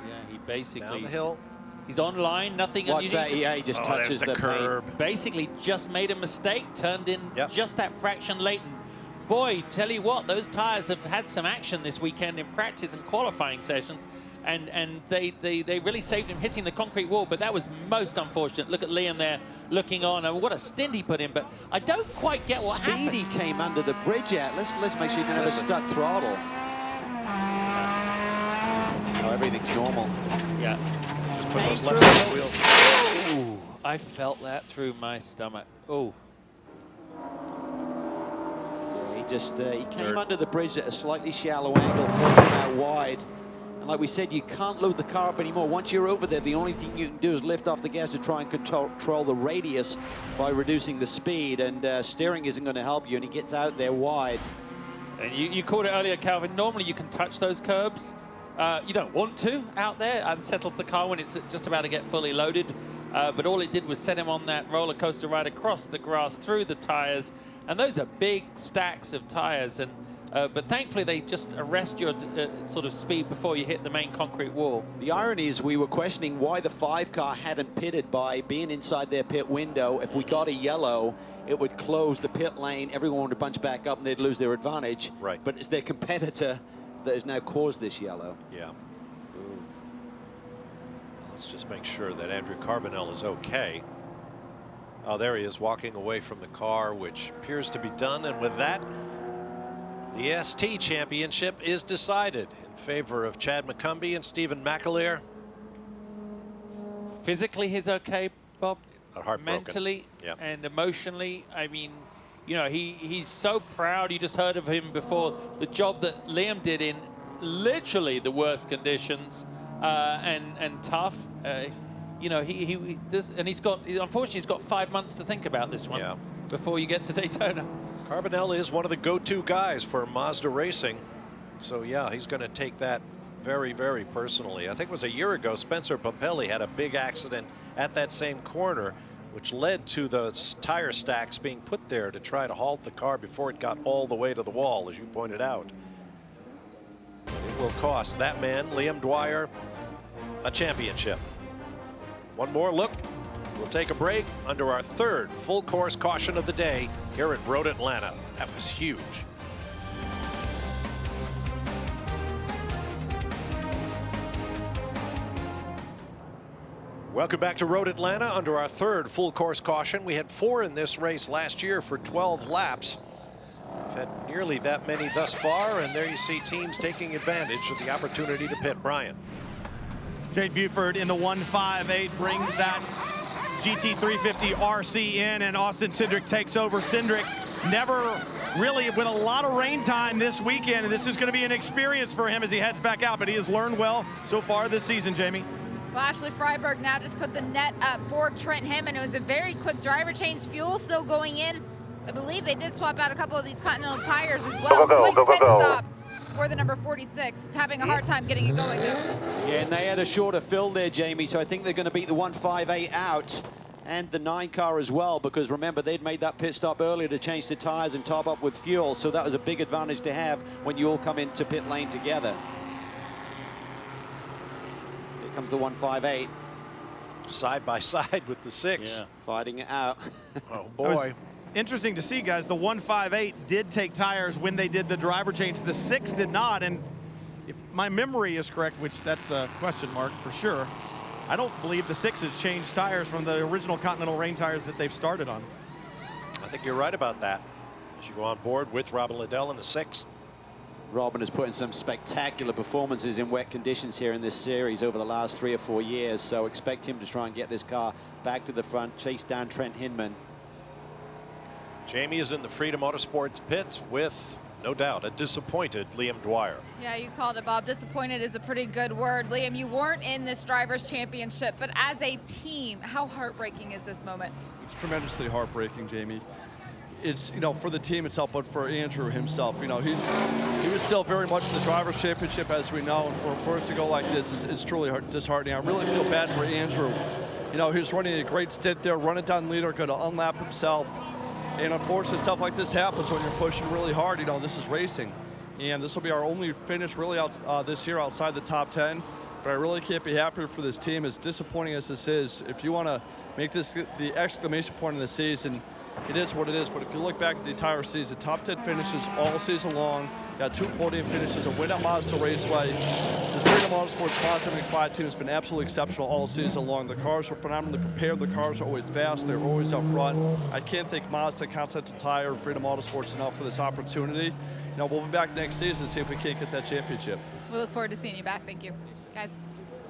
Yeah, he basically down the hill. He's on line, nothing. Watch that, he just touches the curb. paint. Basically just made a mistake, turned in just that fraction late. And boy, tell you what, those tires have had some action this weekend in practice and qualifying sessions. And they really saved him hitting the concrete wall, but that was most unfortunate. Look at Liam there looking on. I mean, what a stint he put in, but I don't quite get what happened. Speedy came under the bridge yet. Let's make sure you never stuck throttle. Oh, everything's normal. Yeah. Just put those left side wheels. Ooh, I felt that through my stomach. Oh. He came under the bridge at a slightly shallow angle, forcing out wide. And like we said, you can't load the car up anymore. Once you're over there, the only thing you can do is lift off the gas to try and control the radius by reducing the speed. And steering isn't going to help you, and he gets out there wide. And you called it earlier, Calvin. Normally you can touch those curbs. You don't want to out there. Unsettles the car when it's just about to get fully loaded. But all it did was set him on that roller coaster ride across the grass, through the tires. And those are big stacks of tires. And But thankfully, they just arrest your sort of speed before you hit the main concrete wall. The irony is we were questioning why the 5 car hadn't pitted by being inside their pit window. If we got a yellow, it would close the pit lane. Everyone would bunch back up and they'd lose their advantage. Right. But it's their competitor that has now caused this yellow. Yeah. Let's just make sure that Andrew Carbonell is okay. Oh, there he is, walking away from the car, which appears to be done. And with that, the ST Championship is decided in favor of Chad McCumbee and Stephen McAleer. Physically, he's okay, Bob. Heartbroken. Mentally and emotionally, I mean, you know, he's so proud. You just heard of him before. The job that Liam did in literally the worst conditions and tough. You know, unfortunately, he's got 5 months to think about this one before you get to Daytona. Carbonell is one of the go-to guys for Mazda Racing. So, yeah, he's going to take that very, very personally. I think it was a year ago, Spencer Pompelli had a big accident at that same corner, which led to the tire stacks being put there to try to halt the car before it got all the way to the wall, as you pointed out. It will cost that man, Liam Dwyer, a championship. One more look. We'll take a break under our 3rd full course caution of the day here at Road Atlanta. That was huge. Welcome back to Road Atlanta under our 3rd full course caution. We had 4 in this race last year for 12 laps. We've had nearly that many thus far, and there you see teams taking advantage of the opportunity to pit. Brian. Jade Buford in the 158 brings that GT350 RC in, and Austin Cindric takes over. Cindric never really with a lot of rain time this weekend, and this is going to be an experience for him as he heads back out, but he has learned well so far this season, Jamie. Well, Ashley Freiberg now just put the net up for Trent Hinman. It was a very quick driver change. Fuel still going in. I believe they did swap out a couple of these Continental tires as well. Quick pit stop for the number 46. It's having a hard time getting it going, though. Yeah, and they had a shorter fill there, Jamie, so I think they're going to beat the 158 out and the 9 car as well, because remember, they'd made that pit stop earlier to change the tires and top up with fuel, so that was a big advantage to have when you all come into pit lane together. Here comes the 158. Side by side with the 6. Yeah, fighting it out. Oh, boy. Interesting to see, guys. The 158 did take tires when they did the driver change. The 6 did not, and if my memory is correct, which that's a question mark for sure, I don't believe the 6 has changed tires from the original Continental Rain tires that they've started on. I think you're right about that. As you go on board with Robin Liddell in the 6. Robin has put in some spectacular performances in wet conditions here in this series over the last 3 or 4 years, so expect him to try and get this car back to the front, chase down Trent Hinman. Jamie is in the Freedom Motorsports pits with, no doubt, a disappointed Liam Dwyer. Yeah, you called it, Bob. Disappointed is a pretty good word. Liam, you weren't in this Drivers' Championship, but as a team, how heartbreaking is this moment? It's tremendously heartbreaking, Jamie. It's, you know, for the team itself, but for Andrew himself. You know, he was still very much in the Drivers' Championship, as we know. And for it to go like this, it's truly disheartening. I really feel bad for Andrew. You know, he was running a great stint there, running down leader, going to unlap himself. And unfortunately, stuff like this happens when you're pushing really hard. You know, this is racing. And this will be our only finish really out this year outside the top 10. But I really can't be happier for this team, as disappointing as this is. If you want to make this the exclamation point of the season, it is what it is. But if you look back at the entire season, top 10 finishes all season long. Got 2 podium finishes, a win at Mazda Raceway. The Freedom Motorsports Mazda MX-5 team has been absolutely exceptional all season long. The cars are phenomenally prepared. The cars are always fast. They're always up front. I can't thank Mazda, Continental Tire, and Freedom Motorsports enough for this opportunity. You know, we'll be back next season and see if we can't get that championship. We look forward to seeing you back. Thank you, guys.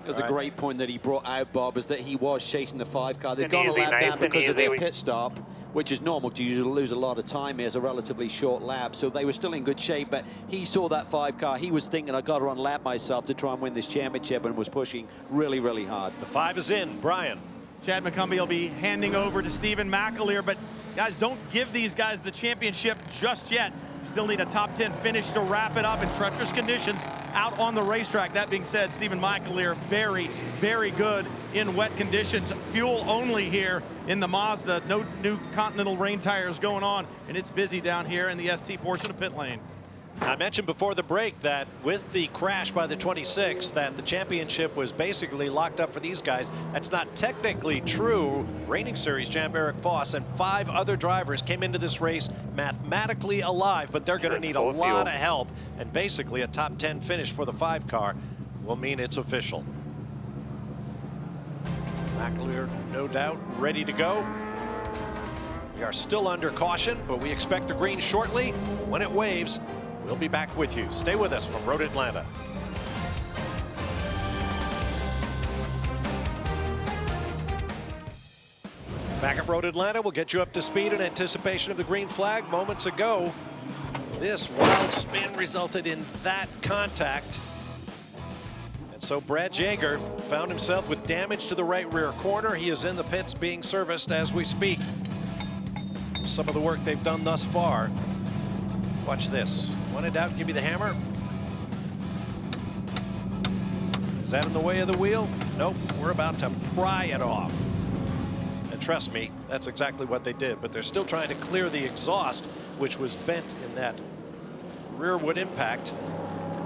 That's a great point that he brought out, Bob, is that he was chasing the 5 car. They've gone a lap down because of their pit stop, which is normal because you lose a lot of time here as a relatively short lap. So they were still in good shape, but he saw that 5 car. He was thinking, I got to unlap myself to try and win this championship, and was pushing really, really hard. The 5 is in. Brian. Chad McCumbee will be handing over to Stephen McAleer, but guys, don't give these guys the championship just yet. Still need a top 10 finish to wrap it up in treacherous conditions out on the racetrack. That being said, Stephen McAleer, very, very good in wet conditions. Fuel only here in the Mazda. No new Continental Rain tires going on, and it's busy down here in the ST portion of pit lane. I mentioned before the break that with the crash by the 26, that the championship was basically locked up for these guys. That's not technically true. Reigning series champ Eric Foss and 5 other drivers came into this race mathematically alive, but they're going to need a lot of help. And basically a top 10 finish for the 5 car will mean it's official. McAleer, no doubt, ready to go. We are still under caution, but we expect the green shortly. When it waves, we'll be back with you. Stay with us from Road Atlanta. Back at Road Atlanta, we'll get you up to speed in anticipation of the green flag. Moments ago, this wild spin resulted in that contact. And so Brad Jaeger found himself with damage to the right rear corner. He is in the pits being serviced as we speak. Some of the work they've done thus far. Watch this. When in doubt, give me the hammer. Is that in the way of the wheel? Nope, we're about to pry it off. And trust me, that's exactly what they did, but they're still trying to clear the exhaust, which was bent in that rearward impact.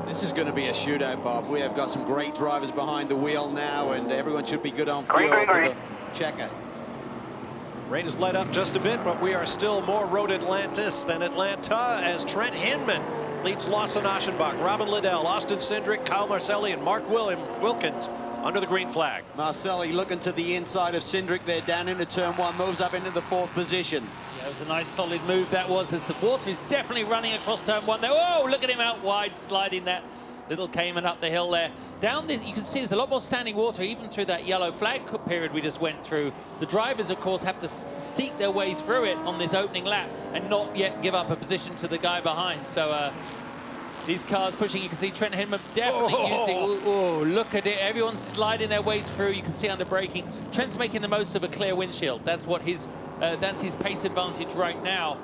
This is going to be a shootout, Bob. We have got some great drivers behind the wheel now, and everyone should be good on fuel to the checker. Rain has let up just a bit, but we are still more Road Atlantis than Atlanta as Trent Hinman leads Lawson Aschenbach, Robin Liddell, Austin Cindric, Kyle Marcelli, and Mark Wilkins under the green flag. Marcelli looking to the inside of Cindric there, down into turn 1, moves up into the 4th position. Yeah, it was a nice solid move that was, as the water is definitely running across turn 1 there. Oh, look at him out wide, sliding that little Cayman up the hill there. Down this, you can see there's a lot more standing water, even through that yellow flag period we just went through. The drivers, of course, have to seek their way through it on this opening lap and not yet give up a position to the guy behind. So these cars pushing, you can see Trent Hinman definitely using, oh, look at it. Everyone's sliding their way through. You can see under braking. Trent's making the most of a clear windshield. That's what that's his pace advantage right now.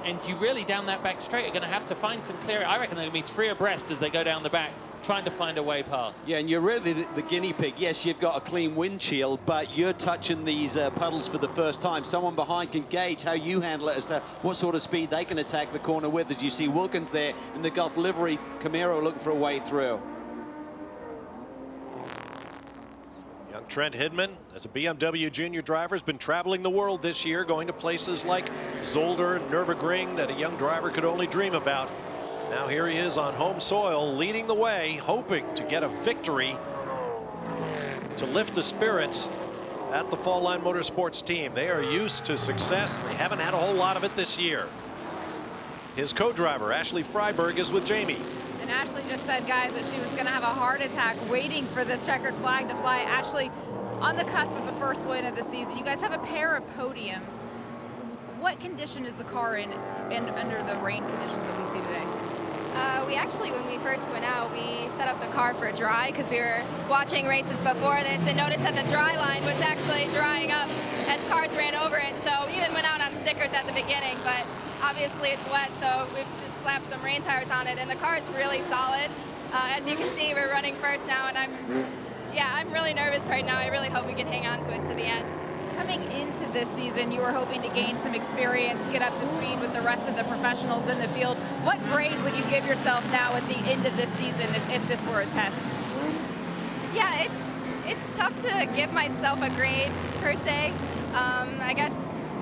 And you really, down that back straight, are going to have to find some clear. I reckon they're going to be 3 abreast as they go down the back, trying to find a way past. Yeah, and you're really the guinea pig. Yes, you've got a clean windshield, but you're touching these puddles for the first time. Someone behind can gauge how you handle it as to what sort of speed they can attack the corner with, as you see Wilkins there in the Gulf livery Camaro looking for a way through. Young Trent Hinman, as a BMW junior driver, has been traveling the world this year, going to places like Zolder and Nürburgring that a young driver could only dream about. Now here he is on home soil, leading the way, hoping to get a victory to lift the spirits at the Fall Line Motorsports team. They are used to success. They haven't had a whole lot of it this year. His co-driver, Ashley Freiberg, is with Jamie. And Ashley just said, guys, that she was going to have a heart attack waiting for this checkered flag to fly. Ashley, on the cusp of the first win of the season, you guys have a pair of podiums. What condition is the car in under the rain conditions that we see today? We actually, when we first went out, we set up the car for dry because we were watching races before this and noticed that the dry line was actually drying up as cars ran over it. So we even went out on stickers at the beginning, but obviously it's wet, so we've just slapped some rain tires on it, and the car is really solid. As you can see, we're running first now, and I'm really nervous right now. I really hope we can hang on to it to the end. Coming into this season, you were hoping to gain some experience, get up to speed with the rest of the professionals in the field. What grade would you give yourself now at the end of this season if this were a test? Yeah, it's tough to give myself a grade per se. I guess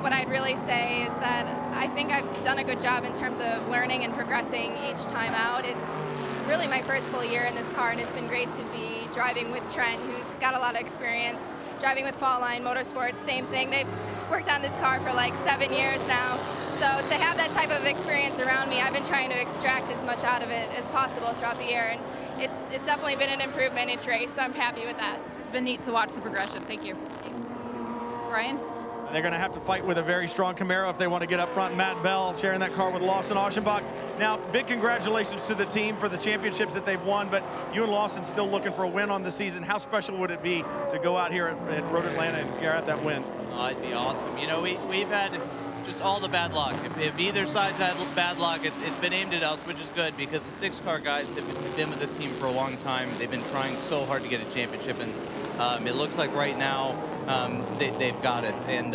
what I'd really say is that I think I've done a good job in terms of learning and progressing each time out. It's really my first full year in this car, and it's been great to be driving with Trent, who's got a lot of experience. Driving with Fall Line Motorsports, same thing. They've worked on this car for like 7 years now. So to have that type of experience around me, I've been trying to extract as much out of it as possible throughout the year. And it's definitely been an improvement each race, so I'm happy with that. It's been neat to watch the progression. Thank you. Ryan? They're going to have to fight with a very strong Camaro if they want to get up front. Matt Bell sharing that car with Lawson Aschenbach. Now, big congratulations to the team for the championships that they've won, but you and Lawson still looking for a win on the season. How special would it be to go out here at Road Atlanta and get that win? Oh, it'd be awesome. You know, we've had just all the bad luck. If either side's had bad luck, it's been aimed at us, which is good because the 6-car guys have been with this team for a long time. They've been trying so hard to get a championship, and It looks like right now they've got it. And,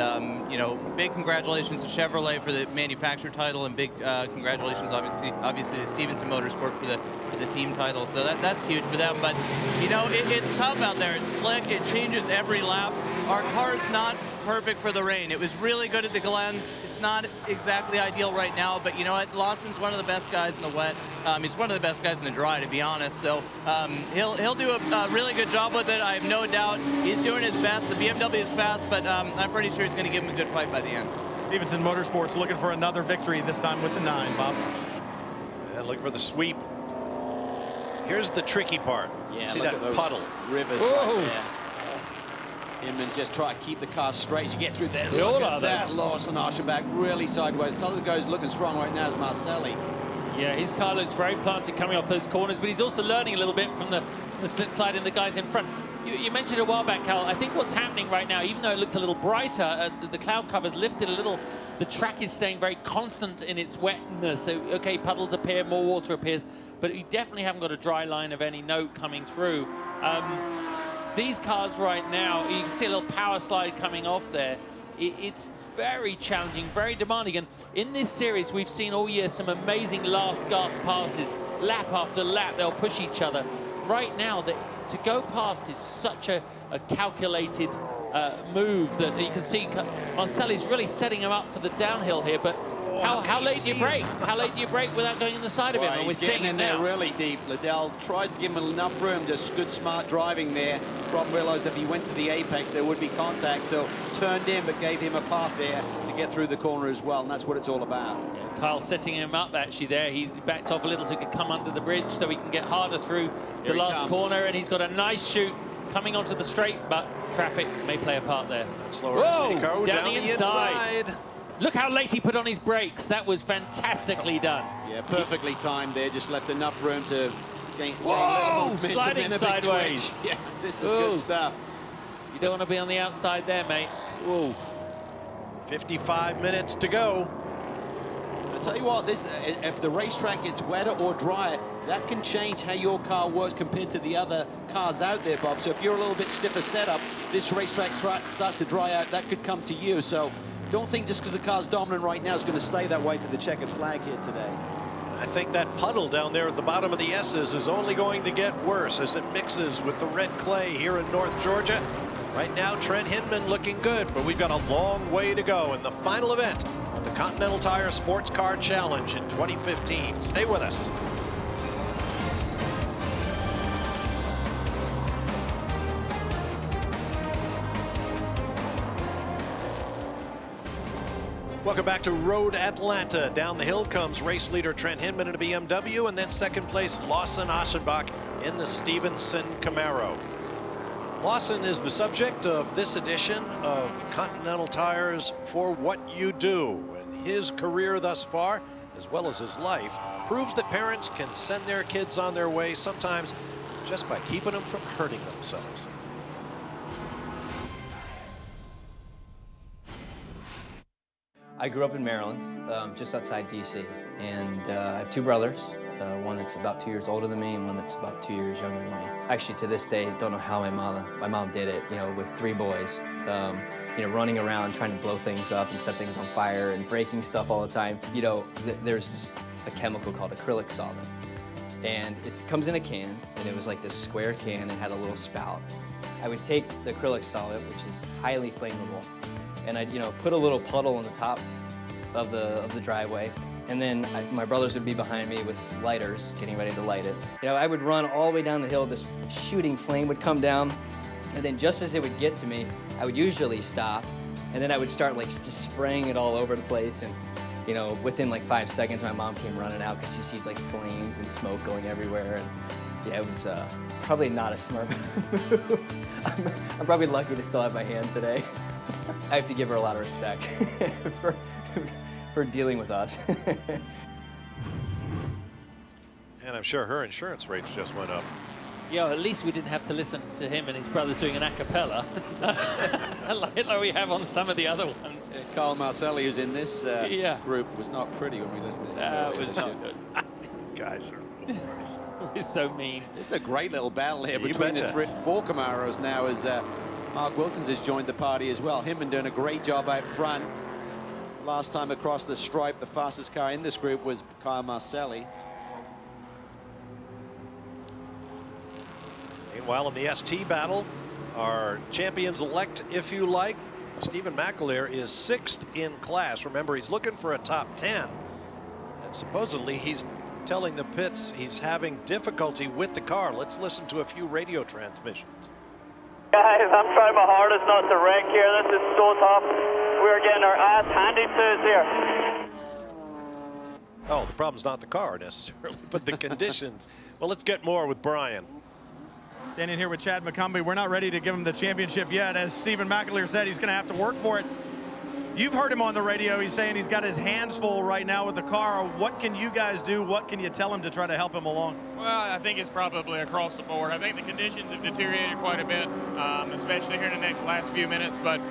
you know, big congratulations to Chevrolet for the manufacturer title, and big congratulations, obviously, to Stevenson Motorsport for the team title. So that's huge for them. But, you know, it's tough out there. It's slick. It changes every lap. Our car's not perfect for the rain. It was really good at the Glen. It's not exactly ideal right now, but you know what? Lawson's one of the best guys in the wet. He's one of the best guys in the dry, to be honest. So he'll do a really good job with it. I have no doubt. He's doing his best. The BMW is fast, but I'm pretty sure he's going to give him a good fight by the end. Stevenson Motorsports looking for another victory, this time with the 9, Bob. And look for the sweep. Here's the tricky part. Yeah, see look that at those puddle. Rivers right there. Inman's just try to keep the car straight as you get through there. Look at that, Lawson Aschenbach really sideways. Tell the guy's looking strong right now is Marcelli. Yeah, his car looks very planted coming off those corners, but he's also learning a little bit from the slip slide and the guys in front. You mentioned a while back, Cal, I think what's happening right now, even though it looks a little brighter, the cloud cover's lifted a little, the track is staying very constant in its wetness. So, okay, puddles appear, more water appears, but you definitely haven't got a dry line of any note coming through. These cars right now, you can see a little power slide coming off there. It's very challenging, very demanding. And in this series, we've seen all year some amazing last gasp passes. Lap after lap, they'll push each other. Right now, to go past is such a calculated move that you can see Marcelli's really setting him up for the downhill here. But how late do you brake? How late do you brake without going in the side of him? And He's getting in there really deep. Liddell tries to give him enough room, just good smart driving there. Problem realized if he went to the apex, there would be contact, so turned in, but gave him a path there to get through the corner as well, and that's what it's all about. Yeah, Kyle setting him up actually there. He backed off a little so he could come under the bridge so he can get harder through the last corner, and he's got a nice shoot coming onto the straight, but traffic may play a part there. Slower Stico down the inside. Look how late he put on his brakes. That was fantastically done. Yeah, perfectly timed there. Just left enough room to gain sliding sideways. Yeah, this is good stuff. You don't want to be on the outside there, mate. Whoa. 55 minutes to go. I'll tell you what, if the racetrack gets wetter or drier, that can change how your car works compared to the other cars out there, Bob. So if you're a little bit stiffer setup, this racetrack starts to dry out, that could come to you. So don't think just because the car's dominant right now is going to stay that way to the checkered flag here today. I think that puddle down there at the bottom of the S's is only going to get worse as it mixes with the red clay here in North Georgia. Right now, Trent Hinman looking good, but we've got a long way to go in the final event of the Continental Tire Sports Car Challenge in 2015. Stay with us. Welcome back to Road Atlanta. Down the hill comes race leader Trent Hinman in a BMW, and then second place Lawson Aschenbach in the Stevenson Camaro. Lawson is the subject of this edition of Continental Tires For What You Do. And his career thus far, as well as his life, proves that parents can send their kids on their way sometimes just by keeping them from hurting themselves. I grew up in Maryland, just outside DC, and I have 2 brothers. One that's about 2 years older than me and one that's about 2 years younger than me. Actually, to this day, don't know how my mom did it, you know, with 3 boys, you know, running around trying to blow things up and set things on fire and breaking stuff all the time. You know, there's a chemical called acrylic solvent, and it comes in a can, and it was like this square can and had a little spout. I would take the acrylic solvent, which is highly flammable, and I'd, you know, put a little puddle on the top of the driveway. And then my brothers would be behind me with lighters, getting ready to light it. You know, I would run all the way down the hill, this shooting flame would come down, and then just as it would get to me, I would usually stop, and then I would start like just spraying it all over the place, and you know, within like 5 seconds, my mom came running out because she sees like flames and smoke going everywhere, and yeah, it was probably not a smart move. I'm probably lucky to still have my hand today. I have to give her a lot of respect for dealing with us. And I'm sure her insurance rates just went up. Yeah, at least we didn't have to listen to him and his brothers doing an a cappella like we have on some of the other ones. Carl Marcelli, who's in this group, was not pretty when we listened to him. It was not good. Guys are He's so mean. This is a great little battle here You between the betcha. four Camaros now as Mark Wilkins has joined the party as well. Him doing a great job out front. Last time across the stripe, the fastest car in this group was Kyle Marcelli. Meanwhile, in the ST battle, our champions-elect, if you like, Stephen McAleer is 6th in class. Remember, he's looking for a top 10. And supposedly, he's telling the pits he's having difficulty with the car. Let's listen to a few radio transmissions. Guys, I'm trying my hardest not to wreck here. This is so tough. We're getting our ass handed to us here. Oh, the problem's not the car necessarily, but the conditions. Well, let's get more with Brian. Standing here with Chad McCumbee. We're not ready to give him the championship yet. As Stephen McAleer said, he's going to have to work for it. You've heard him on the radio. He's saying he's got his hands full right now with the car. What can you guys do? What can you tell him to try to help him along? Well, I think it's probably across the board. I think the conditions have deteriorated quite a bit, especially here in the last few minutes. But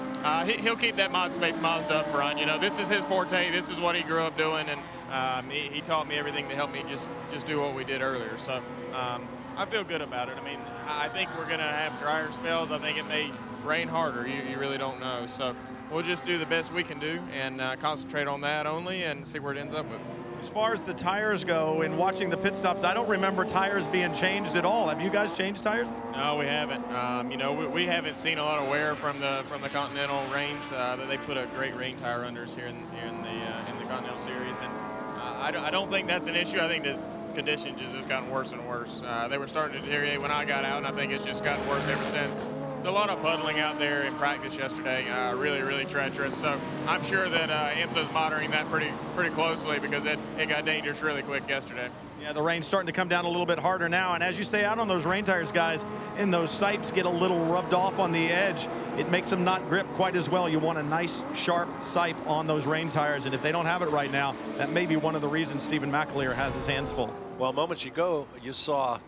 he'll keep that mod space Mazda up front. You know, this is his forte. This is what he grew up doing, and he taught me everything to help me just do what we did earlier. So I feel good about it. I mean, I think we're going to have drier spells. I think it may rain harder. You really don't know. So we'll just do the best we can do and concentrate on that only and see where it ends up with. As far as the tires go, in watching the pit stops, I don't remember tires being changed at all. Have you guys changed tires? No, we haven't. You know, we haven't seen a lot of wear from the Continental range. That they put a great rain tire under us here in the Continental Series, and I don't think that's an issue. I think the conditions just have gotten worse and worse. They were starting to deteriorate when I got out, and I think it's just gotten worse ever since. It's a lot of puddling out there in practice yesterday, really treacherous. So I'm sure that IMSA is monitoring that pretty closely because it got dangerous really quick yesterday. Yeah, the rain's starting to come down a little bit harder now, and as you stay out on those rain tires, guys, and those sipes get a little rubbed off on the edge, it makes them not grip quite as well. You want a nice, sharp sipe on those rain tires, and if they don't have it right now, that may be one of the reasons Stephen McAleer has his hands full. Well, moments ago, you saw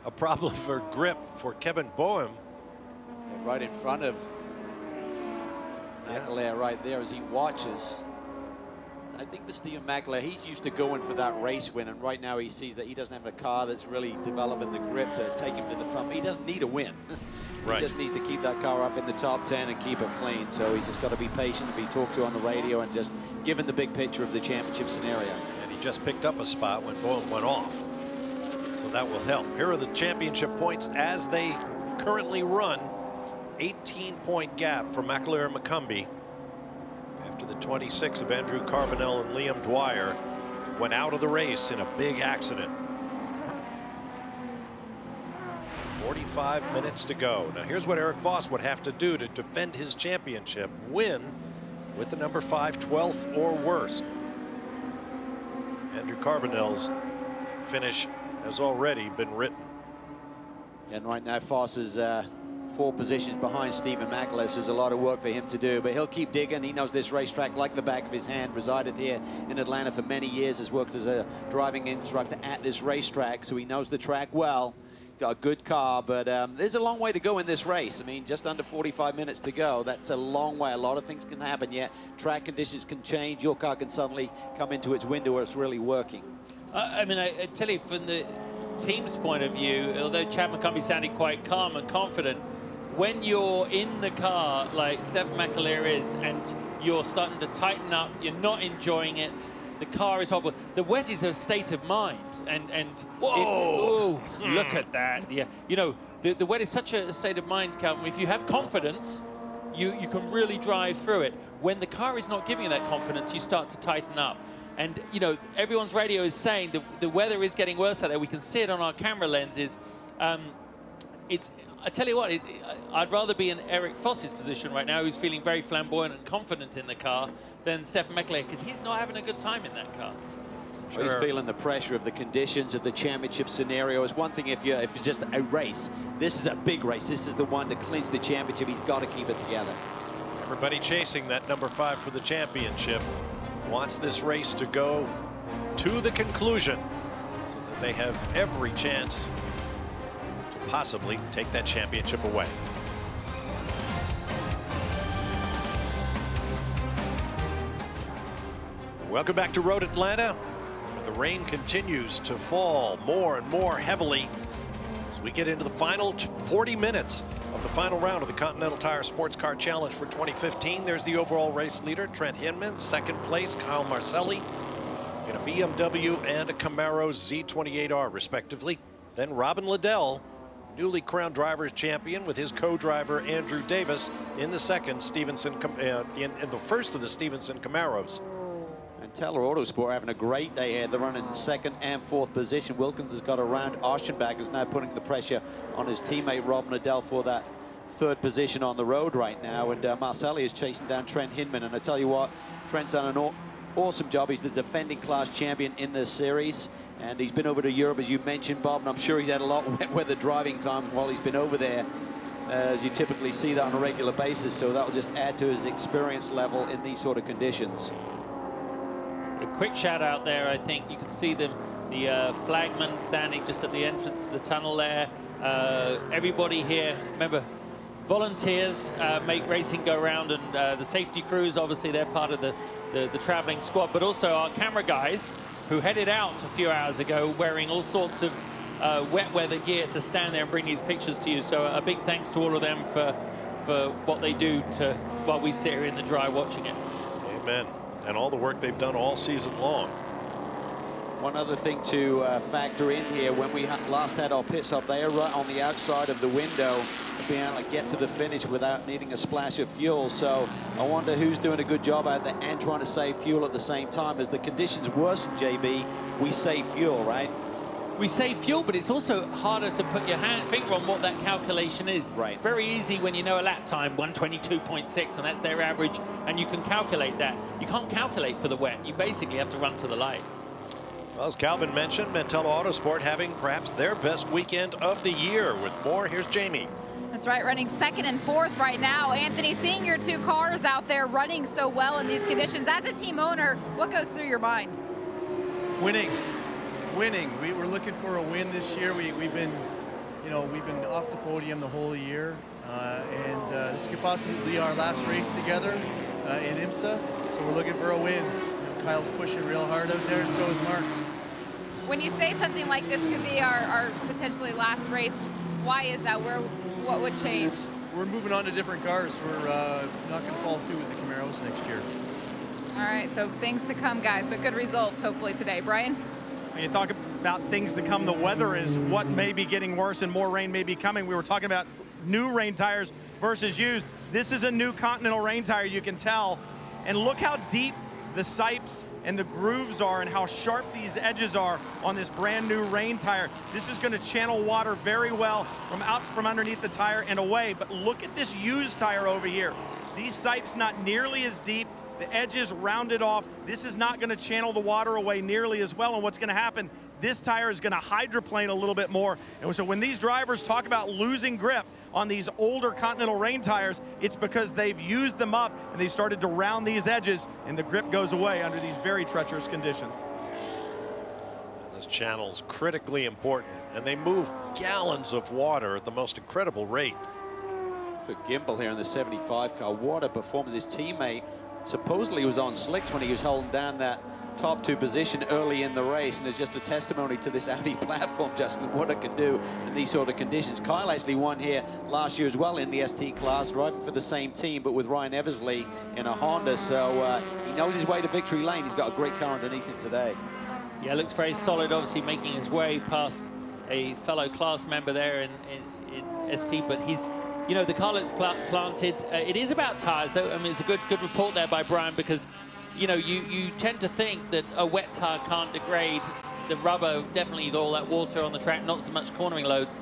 a problem for grip for Kevin Boehm. Right in front of McAleer right there as he watches. I think for Stephen McAleer, he's used to going for that race win, and right now he sees that he doesn't have a car that's really developing the grip to take him to the front. He doesn't need a win. He just needs to keep that car up in the top 10 and keep it clean. So he's just got to be patient, be talked to on the radio, and just given the big picture of the championship scenario. And he just picked up a spot when Boehm went off. So that will help. Here are the championship points as they currently run. 18-point gap for McAleer and McCumbee after the 26 of Andrew Carbonell and Liam Dwyer went out of the race in a big accident. 45 minutes to go. Now here's what Eric Voss would have to do to defend his championship. Win with the number 5 12th or worse. Andrew Carbonell's finish has already been written. And right now Voss is 4 positions behind Stephen McAleer, so there's a lot of work for him to do, but he'll keep digging. He knows this racetrack like the back of his hand, resided here in Atlanta for many years, has worked as a driving instructor at this racetrack, so he knows the track well. Got a good car, but there's a long way to go in this race. I mean, just under 45 minutes to go. That's a long way. A lot of things can happen yet. Track conditions can change. Your car can suddenly come into its window where it's really working. I mean, I tell you, from the team's point of view, although Chad McCumbee sounded quite calm and confident, when you're in the car like Stephen McAleer is and you're starting to tighten up, you're not enjoying it, the car is horrible. The wet is a state of mind, and whoa, look at that. Yeah, you know, the wet is such a state of mind, Calvin. If you have confidence, you can really drive through it. When the car is not giving you that confidence, you start to tighten up. And you know, everyone's radio is saying the weather is getting worse out there. We can see it on our camera lenses. I tell you what, I'd rather be in Eric Voss's position right now, who's feeling very flamboyant and confident in the car, than Stephen McAleer, because he's not having a good time in that car. Well, he's feeling the pressure of the conditions of the championship scenario. It's one thing if it's just a race. This is a big race. This is the one to clinch the championship. He's got to keep it together. Everybody chasing that number 5 for the championship wants this race to go to the conclusion so that they have every chance to possibly take that championship away. Welcome back to Road Atlanta for The rain continues to fall more and more heavily as we get into the final 40 minutes of the final round of the Continental Tire Sports Car Challenge for 2015. There's the overall race leader, Trent Hinman. Second place, Kyle Marcelli in a BMW and a Camaro Z28R, respectively. Then Robin Liddell, newly crowned drivers champion, with his co-driver Andrew Davis in the second Stevenson in the first of the Stevenson Camaros. And Teller Autosport having a great day here. They're running second and fourth position. Wilkins has got around. Aschenbach is now putting the pressure on his teammate Robin Liddell for that third position on the road right now. And Marcelli is chasing down Trent Hinman. And I tell you what, Trent's done an awesome job. He's the defending class champion in this series. And he's been over to Europe, as you mentioned, Bob, and I'm sure he's had a lot of wet weather driving time while he's been over there, as you typically see that on a regular basis. So that'll just add to his experience level in these sort of conditions. A quick shout out there. I think you can see the flagman standing just at the entrance to the tunnel there. Everybody here, remember, volunteers make racing go round, and the safety crews, obviously they're part of the traveling squad, but also our camera guys who headed out a few hours ago wearing all sorts of wet weather gear to stand there and bring these pictures to you. So a big thanks to all of them for what they do while we sit here in the dry watching it. Amen. And all the work they've done all season long. One other thing to factor in here, when we last had our pit stop, they are right on the outside of the window, being able to get to the finish without needing a splash of fuel. So I wonder who's doing a good job out there and trying to save fuel at the same time. As the conditions worsen, JB, we save fuel, right? We save fuel, but it's also harder to put your finger on what that calculation is. Right. Very easy when you know a lap time, 122.6, and that's their average, and you can calculate that. You can't calculate for the wet. You basically have to run to the light. Well, as Calvin mentioned, Mantello Autosport having perhaps their best weekend of the year. With more, here's Jamie. That's right, running second and fourth right now. Anthony, seeing your two cars out there running so well in these conditions, as a team owner, what goes through your mind? Winning. We were looking for a win this year. We've been off the podium the whole year, and this could possibly be our last race together in IMSA. So we're looking for a win. Kyle's pushing real hard out there, and so is Mark. When you say something like this could be our potentially last race, why is that? What would change? We're moving on to different cars. We're not going to follow through with the Camaros next year. All right, so things to come, guys, but good results hopefully today. Brian? When you talk about things to come, the weather is what may be getting worse and more rain may be coming. We were talking about new rain tires versus used. This is a new Continental rain tire, you can tell. And look how deep the sipes and the grooves are and how sharp these edges are on this brand new rain tire. This is going to channel water very well from out from underneath the tire and away. But look at this used tire over here. These sipes not nearly as deep. The edges rounded off. This is not going to channel the water away nearly as well. And what's going to happen, this tire is going to hydroplane a little bit more. And so when these drivers talk about losing grip on these older Continental rain tires, it's because they've used them up and they've started to round these edges, and the grip goes away under these very treacherous conditions. And this channel's critically important, and they move gallons of water at the most incredible rate. Look at GIMPLE here in the 75 car. What a performance. His teammate supposedly was on slicks when he was holding down that top two position early in the race, and it's just a testimony to this Audi platform, Justin, what it can do in these sort of conditions. Kyle actually won here last year as well in the ST class, driving for the same team, but with Ryan Eversley in a Honda, so he knows his way to victory lane. He's got a great car underneath him today. Yeah, looks very solid, obviously making his way past a fellow class member there in ST, but he's, you know, the car looks planted. It is about tires, though. I mean, it's a good report there by Brian, because you know, you tend to think that a wet tire can't degrade. The rubber, definitely all that water on the track, not so much cornering loads.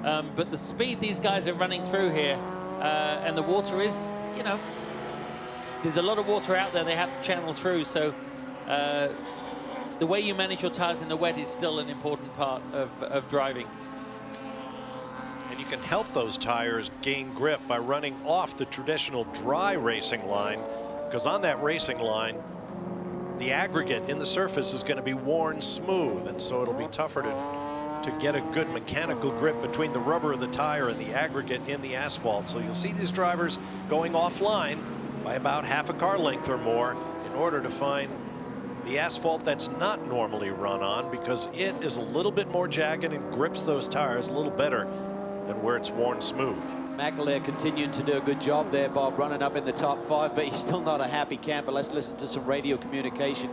But the speed these guys are running through here, and the water is, you know, there's a lot of water out there they have to channel through. So the way you manage your tires in the wet is still an important part of driving. And you can help those tires gain grip by running off the traditional dry racing line, because on that racing line, the aggregate in the surface is going to be worn smooth, and so it'll be tougher to get a good mechanical grip between the rubber of the tire and the aggregate in the asphalt. So you'll see these drivers going offline by about half a car length or more in order to find the asphalt that's not normally run on, because it is a little bit more jagged and grips those tires a little better than where it's worn smooth. McAleer continuing to do a good job there, Bob, running up in the top 5, but he's still not a happy camper. Let's listen to some radio communication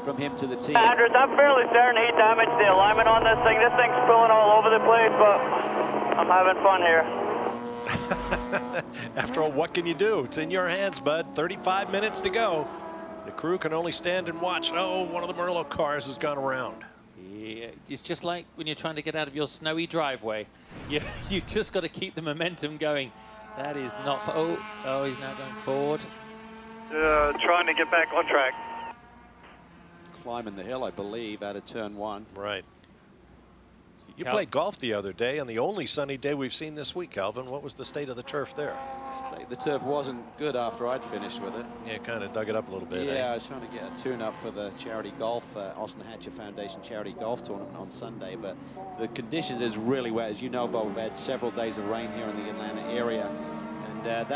from him to the team. Andrews, I'm fairly certain he damaged the alignment on this thing. This thing's spilling all over the place, but I'm having fun here. After all, what can you do? It's in your hands, bud. 35 minutes to go. The crew can only stand and watch. Oh, one of the Merlot cars has gone around. Yeah, it's just like when you're trying to get out of your snowy driveway. You've just got to keep the momentum going. That is not... Oh, he's now going forward. Trying to get back on track. Climbing the hill, I believe, out of turn 1. Right. You played golf the other day, and the only sunny day we've seen this week, Calvin. What was the state of the turf there? The turf wasn't good after I'd finished with it. Yeah, kind of dug it up a little bit. Yeah, I was trying to get a tune-up for the charity golf, Austin Hatcher Foundation charity golf tournament on Sunday, but the conditions is really wet. As you know, Bob, we've had several days of rain here in the Atlanta area, and that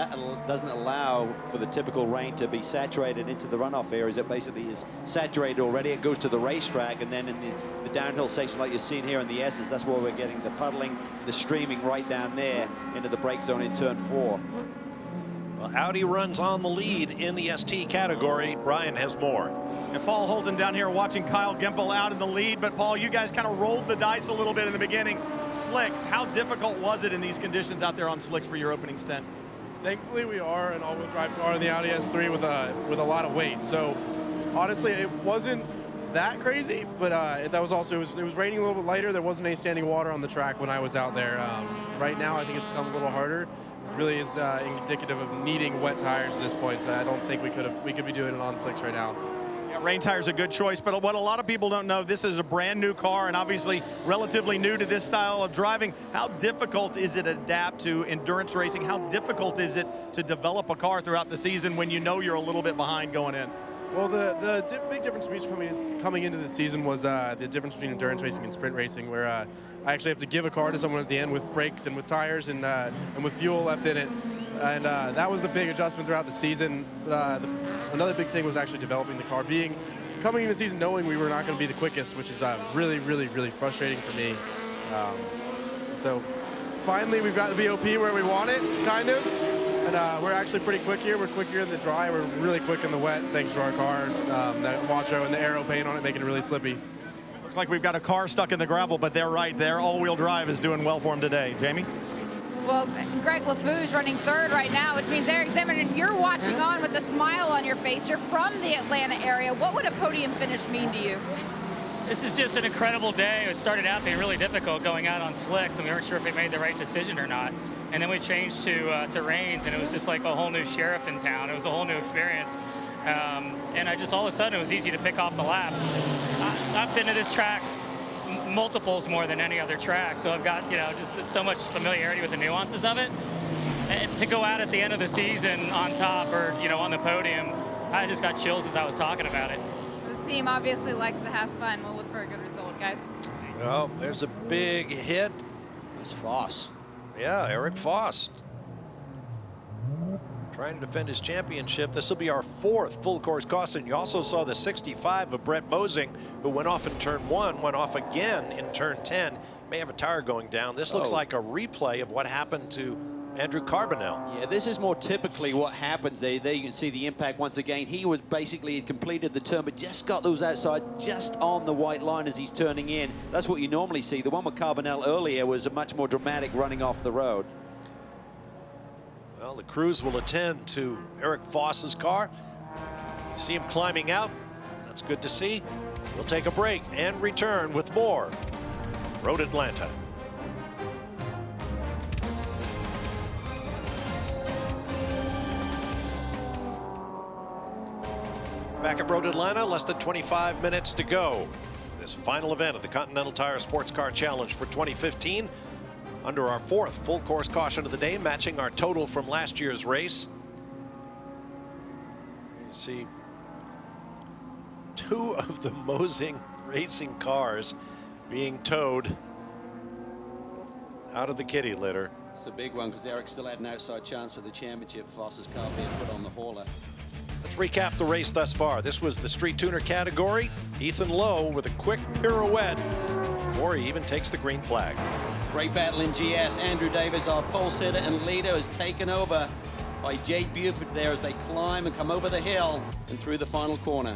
doesn't allow for the typical rain to be saturated into the runoff areas. It basically is saturated already. It goes to the racetrack, and then in the downhill section like you're seeing here in the S's, that's where we're getting the puddling, the streaming right down there into the break zone in turn 4. Well, Audi runs on the lead in the ST category. Brian has more. And Paul Holton down here watching Kyle Gimple out in the lead. But Paul, you guys kind of rolled the dice a little bit in the beginning. Slicks, how difficult was it in these conditions out there on slicks for your opening stint? Thankfully, we are an all-wheel drive car in the Audi S3 with a lot of weight. So honestly, it wasn't that crazy, but that was also, it was raining a little bit lighter. There wasn't any standing water on the track when I was out there. Right now, I think it's become a little harder. It really is indicative of needing wet tires at this point. I don't think we could be doing it on slicks right now. Yeah, rain tires a good choice, but what a lot of people don't know, this is a brand new car and obviously relatively new to this style of driving. How difficult is it to adapt to endurance racing? How difficult is it to develop a car throughout the season when you know you're a little bit behind going in? Well, the big difference coming into the season was the difference between endurance racing and sprint racing, where I actually have to give a car to someone at the end with brakes and with tires and with fuel left in it. And that was a big adjustment throughout the season. Another big thing was actually developing the car. Coming into the season knowing we were not going to be the quickest, which is really, really, really frustrating for me. So finally we've got the BOP where we want it, kind of. And we're actually pretty quick here. We're quicker in the dry. We're really quick in the wet, thanks to our car. That Wacho and the aero paint on it making it really slippy. Looks like we've got a car stuck in the gravel, but they're right. Their all-wheel drive is doing well for them today. Jamie? Well, Greg LeFou's running 3rd right now, which means Eric Zimmerman, you're watching on with a smile on your face. You're from the Atlanta area. What would a podium finish mean to you? This is just an incredible day. It started out being really difficult going out on slicks, and we weren't sure if we made the right decision or not. And then we changed to rains, and it was just like a whole new sheriff in town. It was a whole new experience. And all of a sudden, it was easy to pick off the laps. I've been to this track multiples more than any other track, so I've got just so much familiarity with the nuances of it. And to go out at the end of the season on top or on the podium, I just got chills as I was talking about it. The team obviously likes to have fun. We'll look for a good result, guys. Well, there's a big hit. It's Foss. Yeah, Eric Foss trying to defend his championship. This will be our 4th full course caution. You also saw the 65 of Brett Mosing, who went off in turn 1, went off again in turn 10. May have a tire going down. This looks like a replay of what happened to Andrew Carbonell. Yeah, this is more typically what happens. There you can see the impact once again. He was basically completed the turn, but just got those outside just on the white line as he's turning in. That's what you normally see. The one with Carbonell earlier was a much more dramatic running off the road. Well, the crews will attend to Eric Foss's car. You see him climbing out. That's good to see. We'll take a break and return with more Road Atlanta. Back at Road Atlanta, less than 25 minutes to go. This final event of the Continental Tire SportsCar Challenge for 2015. Under our 4th full course caution of the day, matching our total from last year's race. You see 2 of the Mosing racing cars being towed out of the kitty litter. It's a big one because Eric still had an outside chance of the championship. Foss's car being put on the hauler. Let's recap the race thus far. This was the Street Tuner category. Ethan Lowe with a quick pirouette before he even takes the green flag. Great battle in GS. Andrew Davis, our pole sitter and leader, is taken over by Jake Buford there as they climb and come over the hill and through the final corner.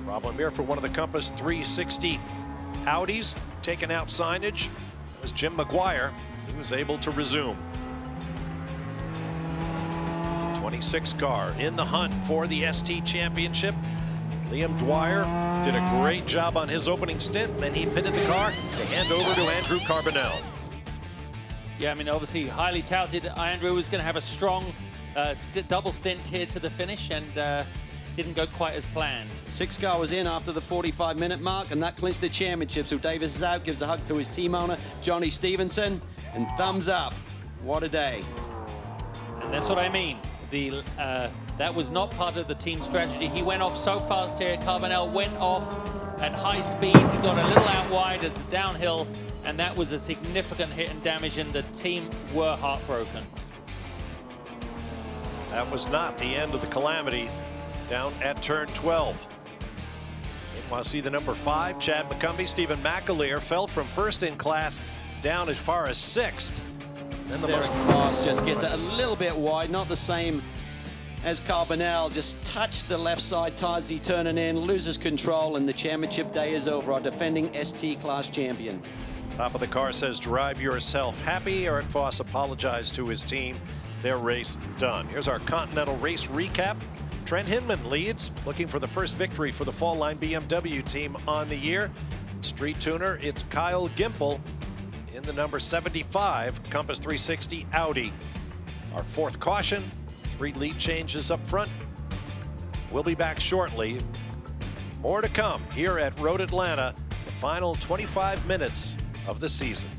Problem here for one of the Compass 360 Audis, taking out signage. It was Jim McGuire. He was able to resume. 26 car in the hunt for the ST Championship. Liam Dwyer did a great job on his opening stint. Then he pitted the car to hand over to Andrew Carbonell. Yeah, I mean, obviously highly touted. Andrew was going to have a strong double stint here to the finish, and didn't go quite as planned. 6 car was in after the 45-minute mark, and that clinched the championship. So Davis is out, gives a hug to his team owner, Johnny Stevenson, and thumbs up. What a day. And that's what I mean. That was not part of the team strategy. He went off so fast here. Carbonell went off at high speed. He got a little out wide as the downhill, and that was a significant hit and damage, and the team were heartbroken. That was not the end of the calamity down at turn 12. Meanwhile, see the number 5, Chad McCumbee. Stephen McAleer fell from first in class down as far as 6th. Then the most fast just gets it a little bit wide, not the same as Carbonell. Just touched the left side tires as he turning in, loses control, and the championship day is over. Our defending ST class champion. Top of the car says, drive yourself happy. Eric Foss apologized to his team. Their race done. Here's our Continental race recap. Trent Hinman leads, looking for the first victory for the Fall Line BMW team on the year. Street Tuner, it's Kyle Gimple in the number 75 Compass 360 Audi. Our 4th caution, 3 lead changes up front. We'll be back shortly. More to come here at Road Atlanta, the final 25 minutes of the season.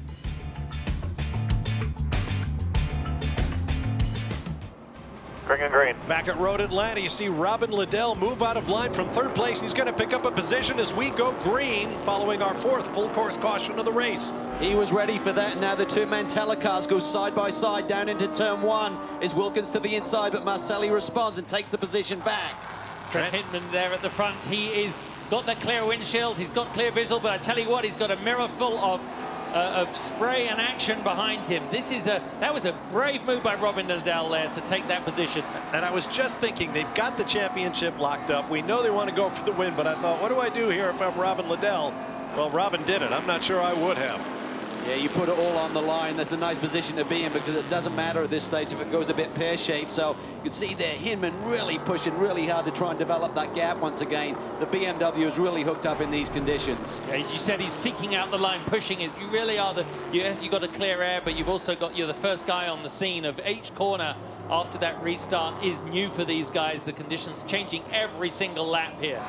Green and green. Back at Road Atlanta, you see Robin Liddell move out of line from 3rd place. He's going to pick up a position as we go green following our 4th full course caution of the race. He was ready for that. Now the 2 Mantella cars go side by side down into turn 1. Is Wilkins to the inside, but Marcelli responds and takes the position back. Trent Hinman there at the front. He is got that clear windshield. He's got clear visual, but I tell you what, he's got a mirror full of spray and action behind him. That was a brave move by Robin Liddell there to take that position. And I was just thinking, they've got the championship locked up. We know they want to go for the win, but I thought, what do I do here if I'm Robin Liddell? Well, Robin did it. I'm not sure I would have. Yeah, you put it all on the line. That's a nice position to be in because it doesn't matter at this stage if it goes a bit pear-shaped. So you can see there, Hinman really pushing really hard to try and develop that gap once again. The BMW is really hooked up in these conditions. Yeah, as you said, he's seeking out the line, pushing it. You really are yes, you've got a clear air, but you've also got, you're the first guy on the scene of each corner after that restart is new for these guys. The conditions changing every single lap here.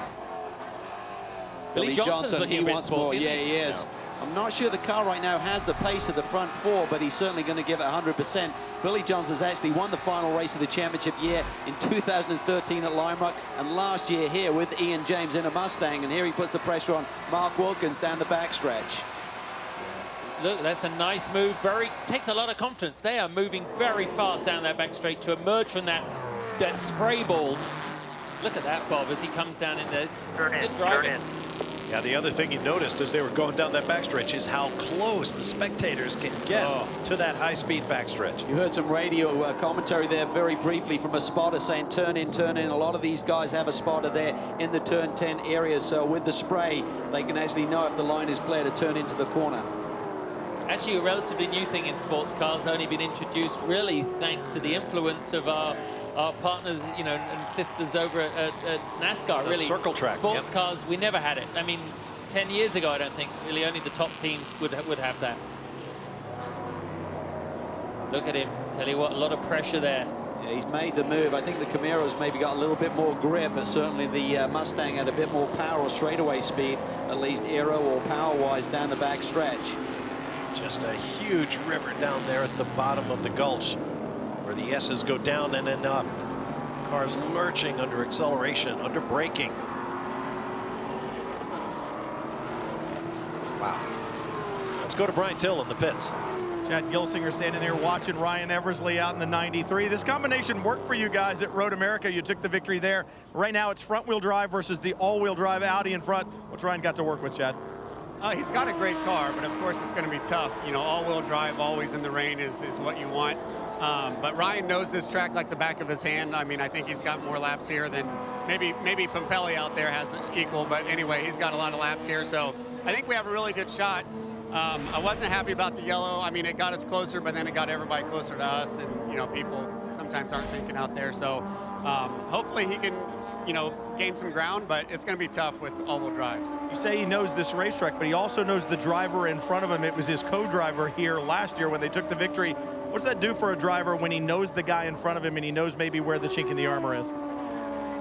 Billy Johnson, he wants more. Yeah, he is. Yeah. I'm not sure the car right now has the pace of the front 4, but he's certainly going to give it 100%. Billy Johnson's actually won the final race of the championship year in 2013 at Lime Rock, and last year here with Ian James in a Mustang, and here he puts the pressure on Mark Wilkins down the backstretch. Look, that's a nice move. Takes a lot of confidence. They are moving very fast down that back straight to emerge from that spray ball. Look at that, Bob, as he comes down in there. Good driving. Yeah, the other thing you noticed as they were going down that backstretch is how close the spectators can get to that high-speed backstretch. You heard some radio commentary there very briefly from a spotter saying turn in, turn in. A lot of these guys have a spotter there in the turn 10 area, so with the spray, they can actually know if the line is clear to turn into the corner. Actually, a relatively new thing in sports cars, only been introduced really thanks to the influence of our partners, you know, and sisters over at NASCAR, really. Circle track. Sports cars, we never had it. I mean, 10 years ago, I don't think really only the top teams would have that. Look at him. Tell you what, a lot of pressure there. Yeah, he's made the move. I think the Camaro's maybe got a little bit more grip, but certainly the Mustang had a bit more power or straightaway speed, at least aero or power-wise down the back stretch. Just a huge river down there at the bottom of the gulch, where the S's go down and then up. Cars lurching under acceleration, under braking. Wow. Let's go to Brian Till in the pits. Chad Gilsinger standing there watching Ryan Eversley out in the 93. This combination worked for you guys at Road America. You took the victory there. Right now it's front-wheel drive versus the all-wheel drive Audi in front. What's Ryan got to work with, Chad? He's got a great car, but of course it's going to be tough. You know, all-wheel drive always in the rain is what you want. But Ryan knows this track like the back of his hand. I mean, I think he's got more laps here than maybe Pompelli out there has equal. But anyway, he's got a lot of laps here. So I think we have a really good shot. I wasn't happy about the yellow. I mean, it got us closer, but then it got everybody closer to us. And, you know, people sometimes aren't thinking out there. So hopefully he can, you know, gain some ground, but it's going to be tough with all-wheel drives. You say he knows this racetrack, but he also knows the driver in front of him. It was his co-driver here last year when they took the victory. What's that do for a driver when he knows the guy in front of him and he knows maybe where the chink in the armor is?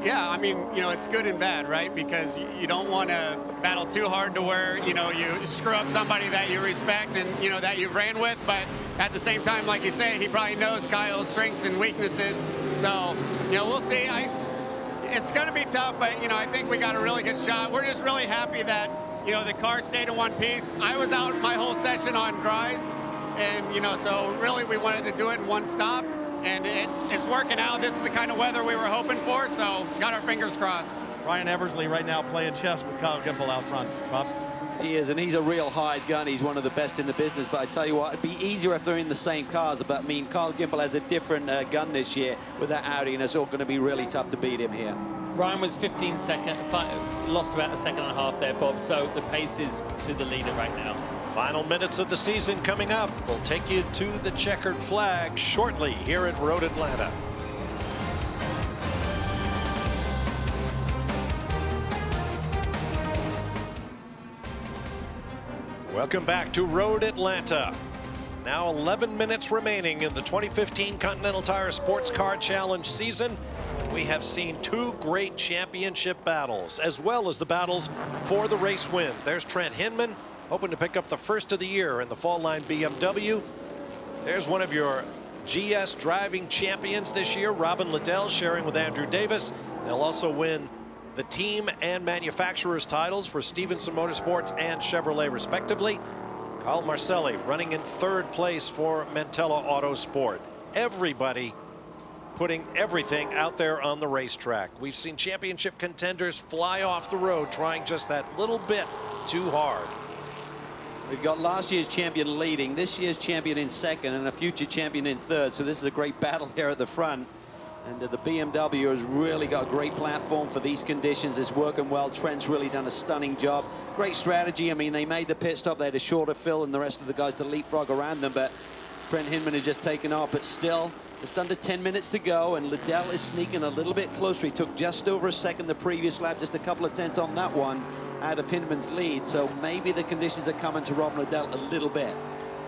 Yeah, I mean, you know, it's good and bad, right? Because you don't want to battle too hard to where, you know, you screw up somebody that you respect and, you know, that you've ran with. But at the same time, like you say, he probably knows Kyle's strengths and weaknesses. So, you know, we'll see. It's going to be tough, but, you know, I think we got a really good shot. We're just really happy that, you know, the car stayed in one piece. I was out my whole session on dries. And, you know, so really we wanted to do it in one stop. And it's working out. This is the kind of weather we were hoping for, so got our fingers crossed. Ryan Eversley right now playing chess with Kyle Gimple out front. Bob? He is, and he's a real hired gun. He's one of the best in the business. But I tell you what, it'd be easier if they're in the same cars. But I mean, Kyle Gimple has a different gun this year with that Audi, and it's all going to be really tough to beat him here. Ryan was 15 seconds, lost about a second and a half there, Bob. So the pace is to the leader right now. Final minutes of the season coming up. We'll take you to the checkered flag shortly here at Road Atlanta. Welcome back to Road Atlanta. Now 11 minutes remaining in the 2015 Continental Tire Sports Car Challenge season. We have seen two great championship battles, as well as the battles for the race wins. There's Trent Hinman, hoping to pick up the first of the year in the fall line BMW. There's one of your GS driving champions this year, Robin Liddell, sharing with Andrew Davis. They'll also win the team and manufacturers titles for Stevenson Motorsports and Chevrolet respectively. Kyle Marcelli running in third place for Mentella Autosport. Everybody putting everything out there on the racetrack. We've seen championship contenders fly off the road trying just that little bit too hard. We've got last year's champion leading, this year's champion in second, and a future champion in third. So this is a great battle here at the front. And the BMW has really got a great platform for these conditions. It's working well. Trent's really done a stunning job. Great strategy. I mean, they made the pit stop. They had a shorter fill and the rest of the guys to leapfrog around them. But Trent Hinman has just taken off. But still, just under 10 minutes to go. And Liddell is sneaking a little bit closer. He took just over a second the previous lap, just a couple of tenths on that one out of Hinman's lead. So maybe the conditions are coming to Rob Liddell a little bit.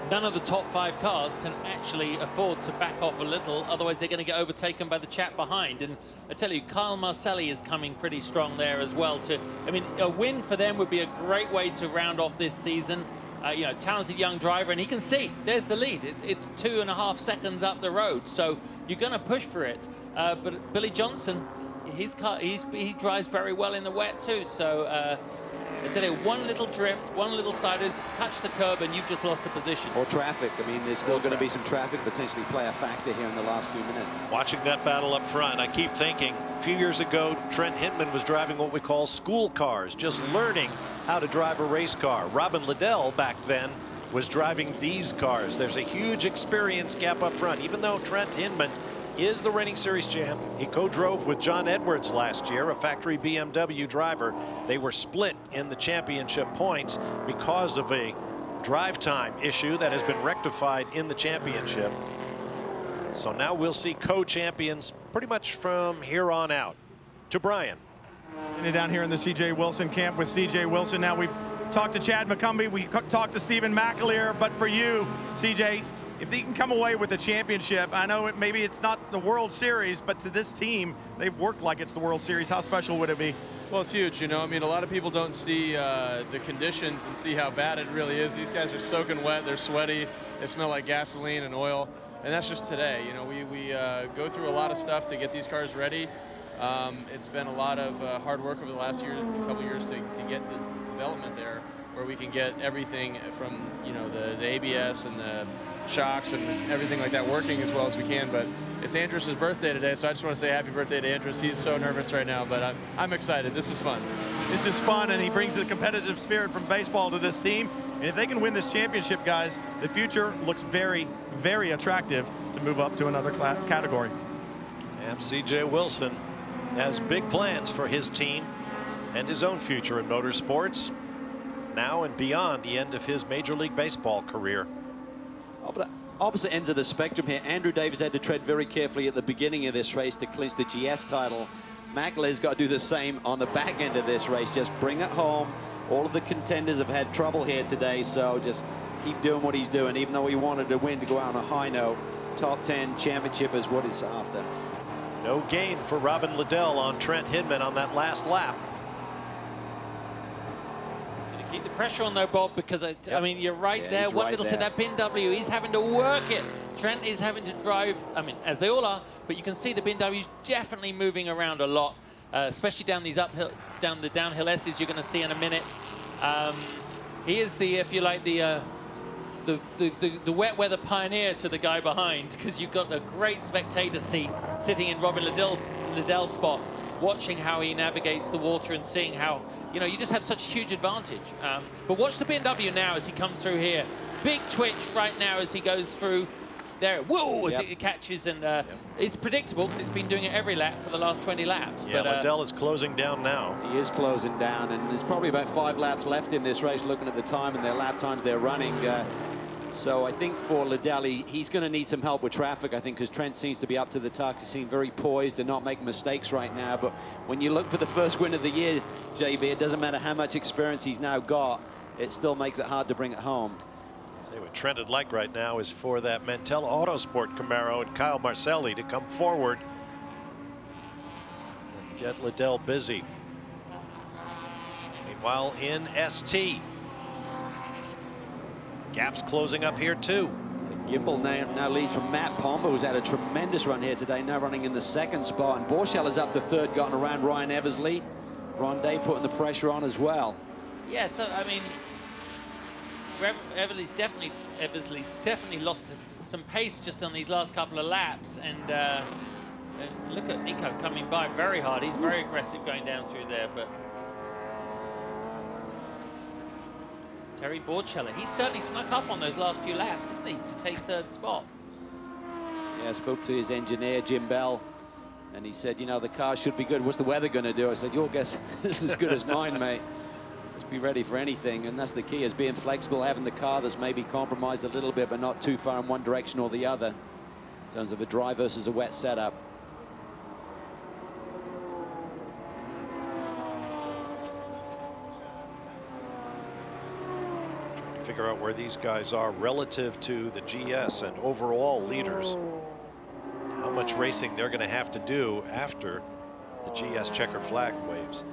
None of the top 5 cars can actually afford to back off a little, otherwise they're going to get overtaken by the chap behind. And I tell you, Kyle Marcelli is coming pretty strong there as well. I mean, a win for them would be a great way to round off this season. You know, talented young driver, and he can see there's the lead. It's 2.5 seconds up the road, so you're going to push for it. But Billy Johnson, his car, he drives very well in the wet too. So I tell you, one little drift, one little side, touch the curb, and you've just lost a position. Or traffic. I mean, there's still going to be some traffic potentially play a factor here in the last few minutes. Watching that battle up front, I keep thinking, a few years ago, Trent Hinman was driving what we call school cars, just learning how to drive a race car. Robin Liddell back then was driving these cars. There's a huge experience gap up front. Even though Trent Hinman is the reigning series champ, he co-drove with John Edwards last year, a factory BMW driver. They were split in the championship points because of a drive time issue that has been rectified in the championship. So now we'll see co-champions pretty much from here on out. To Brian. And down here in the C.J. Wilson camp with C.J. Wilson. Now we've talked to Chad McCumbee, we talked to Stephen McAleer, but for you, C.J., if they can come away with a championship, I know maybe it's not the World Series, but to this team, they've worked like it's the World Series. How special would it be? Well, it's huge, you know. I mean, a lot of people don't see the conditions and see how bad it really is. These guys are soaking wet, they're sweaty, they smell like gasoline and oil, and that's just today. You know, we go through a lot of stuff to get these cars ready. It's been a lot of hard work over the last couple years to get the development there. where we can get everything from, you know, the ABS and the shocks and everything like that working as well as we can. But it's Andrus' birthday today, so I just want to say happy birthday to Andrus. He's so nervous right now, but I'm excited. This is fun. This is fun, and he brings the competitive spirit from baseball to this team. And if they can win this championship, guys, the future looks very, very attractive to move up to another category. And CJ Wilson has big plans for his team and his own future in motorsports now and beyond the end of his Major League Baseball career. Oh, but opposite ends of the spectrum here. Andrew Davis had to tread very carefully at the beginning of this race to clinch the GS title. Mackley's got to do the same on the back end of this race. Just bring it home. All of the contenders have had trouble here today, so just keep doing what he's doing. Even though he wanted to win to go out on a high note, top 10 championship is what he's after. No gain for Robin Liddell on Trent Hindman on that last lap. Keep the pressure on though, Bob, because I mean, you're right there. One right little set, that bin W, he's having to work it. Trent is having to drive, I mean, as they all are, but you can see the bin W's definitely moving around a lot, especially down these uphill, down the downhill S's you're going to see in a minute. He is the, if you like, the wet weather pioneer to the guy behind, because you've got a great spectator seat sitting in Robin Liddell's spot, watching how he navigates the water and seeing how, you know, you just have such a huge advantage. But watch the BMW now as he comes through here. Big twitch right now as he goes through there. Whoa, as it catches, and it's predictable because it's been doing it every lap for the last 20 laps. Yeah, but, Liddell is closing down now. He is closing down, and there's probably about 5 laps left in this race, looking at the time and their lap times they're running. So I think for Liddell, he's going to need some help with traffic, I think, because Trent seems to be up to the task. He seems very poised and not making mistakes right now. But when you look for the first win of the year, JB, it doesn't matter how much experience he's now got. It still makes it hard to bring it home. Say what Trent would like right now is for that Mantel Autosport Camaro and Kyle Marcelli to come forward and get Liddell busy. Meanwhile, in ST, Gap's closing up here too. GIMPLE now leads from Matt Pomba, who's had a tremendous run here today, now running in the 2nd spot. And Borchell is up to 3rd, gotten around Ryan Eversley. Rondé putting the pressure on as well. yeah, so I mean, Eversley's definitely lost some pace just on these last couple of laps, and look at Nico coming by very hard. He's very aggressive going down through there, but Terry Borchella, he certainly snuck up on those last few laps, didn't he, to take 3rd spot. Yeah, I spoke to his engineer, Jim Bell, and he said, you know, the car should be good. What's the weather going to do? I said, your guess is as good as mine, mate. Just be ready for anything, and that's the key, is being flexible, having the car that's maybe compromised a little bit, but not too far in one direction or the other, in terms of a dry versus a wet setup. Figure out where these guys are relative to the GS and overall leaders. How much racing they're going to have to do after the GS checkered flag waves.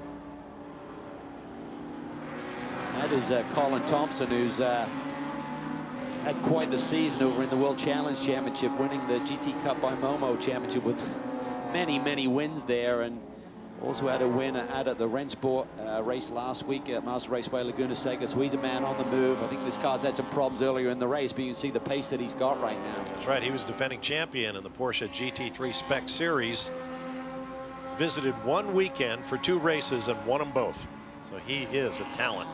That is Colin Thompson, who's had quite the season over in the World Challenge Championship, winning the GT Cup by Momo Championship with many, many wins there, and also had a win out at the Rennsport race last week at Master Raceway Laguna Seca. So he's a man on the move. I think this car's had some problems earlier in the race, but you can see the pace that he's got right now. That's right. He was defending champion in the Porsche GT3 Spec Series. Visited one weekend for 2 races and won them both. So he is a talent.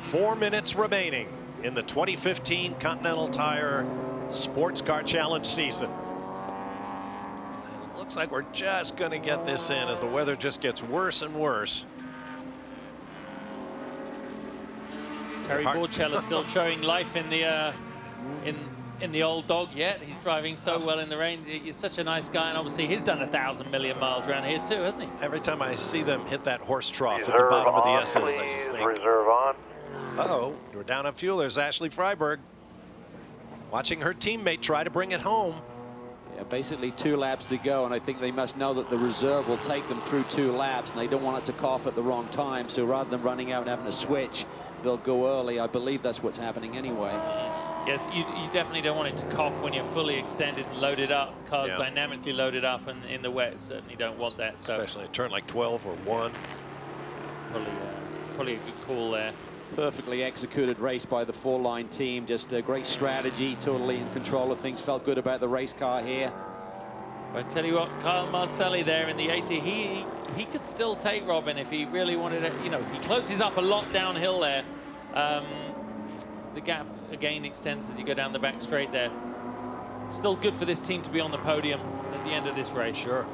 Four minutes remaining in the 2015 Continental Tire SportsCar Challenge season. And it looks like we're just going to get this in as the weather just gets worse and worse. Terry Borchella still showing life in the old dog yet. He's driving so well in the rain. He's such a nice guy, and obviously he's done 1,000 million miles around here too, hasn't he? Every time I see them hit that horse trough at the bottom of the S's, I just think, reserve on. Uh-oh, we're down on fuel. There's Ashley Freiberg watching her teammate try to bring it home. Yeah, basically 2 laps to go, and I think they must know that the reserve will take them through 2 laps, and they don't want it to cough at the wrong time. So rather than running out and having to switch, they'll go early. I believe that's what's happening anyway. Yes, you definitely don't want it to cough when you're fully extended and loaded up. Cars dynamically loaded up and in the wet, certainly don't want that. So especially a turn like 12 or 1. Probably a good call there. Perfectly executed race by the 4-line team. Just a great strategy, totally in control of things. Felt good about the race car here. I tell you what, Kyle Marcelli there in the 80, he could still take Robin if he really wanted it. You know, he closes up a lot downhill there. The gap again extends as you go down the back straight there. Still good for this team to be on the podium at the end of this race. Sure.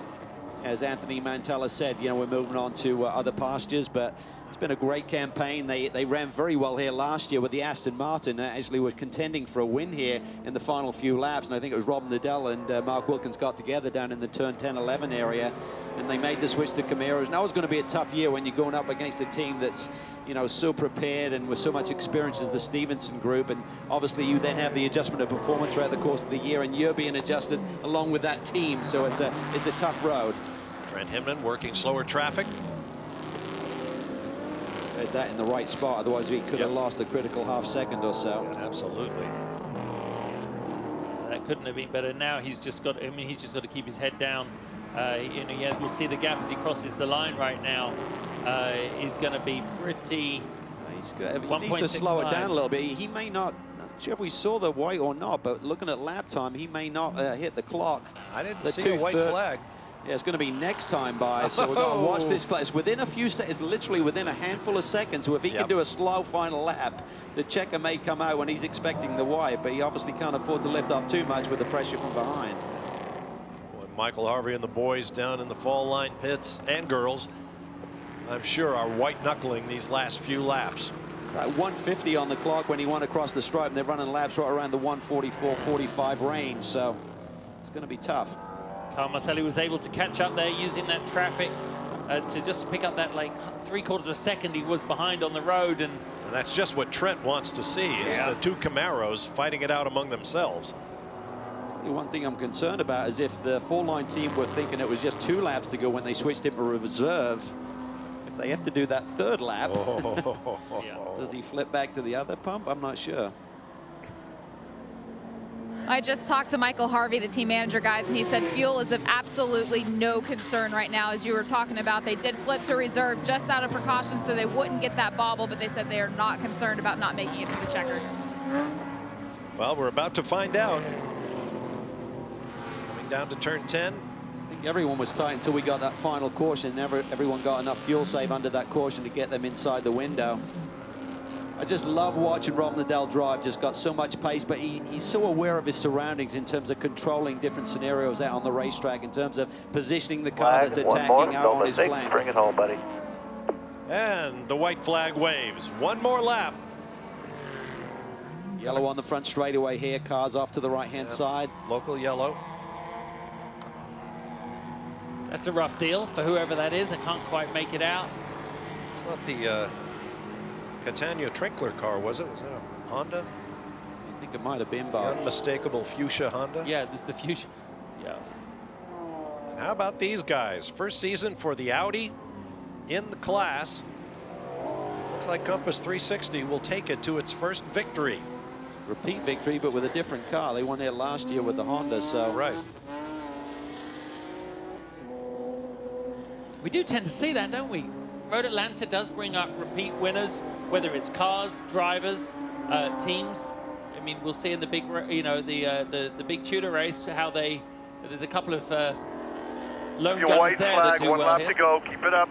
As Anthony Mantella said, you know, we're moving on to other pastures, but it's been a great campaign. They ran very well here last year with the Aston Martin. Actually was contending for a win here in the final few laps, and I think it was Rob Liddell and Mark Wilkins got together down in the turn 10-11 area, and they made the switch to Camaros. Now it's going to be a tough year when you're going up against a team that's, you know, so prepared and with so much experience as the Stevenson group, and obviously you then have the adjustment of performance throughout the course of the year, and you're being adjusted along with that team, so it's a tough road. Trent Hinman working slower traffic. Had that in the right spot, otherwise he could have lost a critical half-second or so. Absolutely. That couldn't have been better. Now he's just got, I mean, he's just got to keep his head down. You know, we'll see the gap as he crosses the line right now. Is going to be pretty. He needs to slow it down a little bit. He may not. Not sure if we saw the white or not, but looking at lap time, he may not hit the clock. I didn't see a white flag. Yeah, it's going to be next time by, so we're going to watch this class. Within a few seconds, literally within a handful of seconds, so if he can do a slow final lap, the checker may come out when he's expecting the white, but he obviously can't afford to lift off too much with the pressure from behind. Boy, Michael Harvey and the boys down in the fall line pits, and girls, I'm sure are white-knuckling these last few laps. About 150 on the clock when he went across the stripe, and they're running laps right around the 144-45 range, so it's going to be tough. Kyle Marcelli was able to catch up there using that traffic to just pick up that like 3/4 of a second he was behind on the road. And that's just what Trent wants to see, is the two Camaros fighting it out among themselves. I'll tell you one thing I'm concerned about is if the 4-line team were thinking it was just 2 laps to go when they switched him to reserve, if they have to do that 3rd lap, does he flip back to the other pump? I'm not sure. I just talked to Michael Harvey, the team manager, guys, and he said fuel is of absolutely no concern right now. As you were talking about, they did flip to reserve just out of precaution so they wouldn't get that bobble, but they said they are not concerned about not making it to the checker. Well, we're about to find out. Coming down to turn 10. I think everyone was tight until we got that final caution. Everyone got enough fuel save under that caution to get them inside the window. I just love watching Rob Liddell drive. Just got so much pace, but he's so aware of his surroundings in terms of controlling different scenarios out on the racetrack, in terms of positioning the car that's attacking out on his flank. Bring it home, buddy. And the white flag waves. One more lap. Yellow on the front straightaway here. Cars off to the right-hand side. Local yellow. That's a rough deal for whoever that is. I can't quite make it out. It's not the Catania Trinkler car, was it? Was that a Honda? I think it might have been, Bob. The unmistakable fuchsia Honda? Yeah, there's the fuchsia. Yeah. And how about these guys? First season for the Audi in the class. Looks like Compass 360 will take it to its first victory. Repeat victory, but with a different car. They won it last year with the Honda, so. Right. We do tend to see that, don't we? Road Atlanta does bring up repeat winners, whether it's cars, drivers, teams. I mean, we'll see in the big, you know, the big Tudor race how there's a couple of lone gunners there that do well here. To go. Keep it up.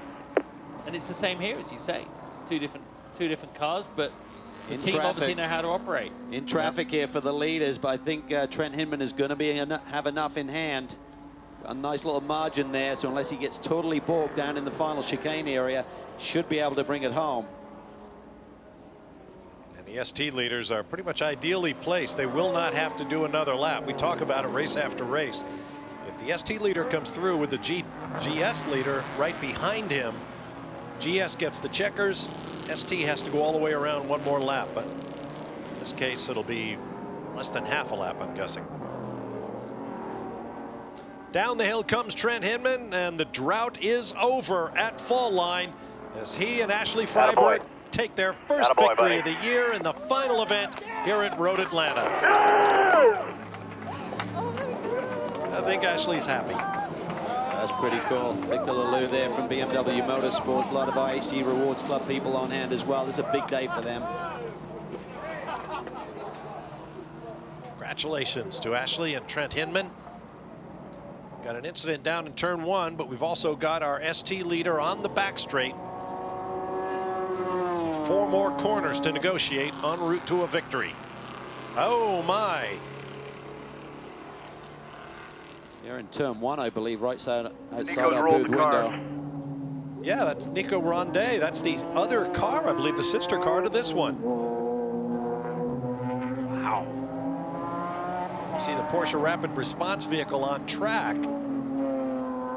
And it's the same here, as you say, two different cars, but the team obviously know how to operate. In traffic here for the leaders, but I think Trent Hinman is going to have enough in hand. A nice little margin there, so unless he gets totally bogged down in the final chicane area, should be able to bring it home. And the ST leaders are pretty much ideally placed. They will not have to do another lap. We talk about it race after race. If the ST leader comes through with the GS leader right behind him, GS gets the checkers. ST has to go all the way around one more lap, but in this case it'll be less than half a lap, I'm guessing. Down the hill comes Trent Hinman, and the drought is over at Fall Line as he and Ashley Freiberg take their first Attaboy, victory buddy. of the year in the final event here at Road Atlanta. I think Ashley's happy. That's pretty cool. Victor Lelou there from BMW Motorsports. A lot of IHG Rewards Club people on hand as well. This is a big day for them. Congratulations to Ashley and Trent Hinman. Got an incident down in turn 1, but we've also got our ST leader on the back straight. 4 more corners to negotiate en route to a victory. Oh my. Here in turn 1, I believe, right side outside Nico's our rolled booth the car. window. Yeah, that's Nico Rondet. That's the other car, I believe, the sister car to this one. Wow. See the Porsche Rapid Response vehicle on track.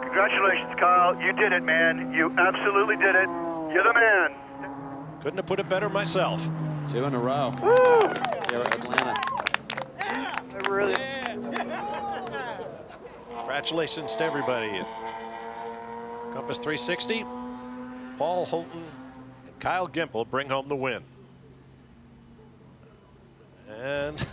Congratulations, Kyle. You did it, man. You absolutely did it. You're the man. Couldn't have put it better myself. 2 in a row. Woo! Here at Atlanta. Really? Congratulations to everybody. Compass 360, Paul Holton and Kyle Gimple bring home the win. And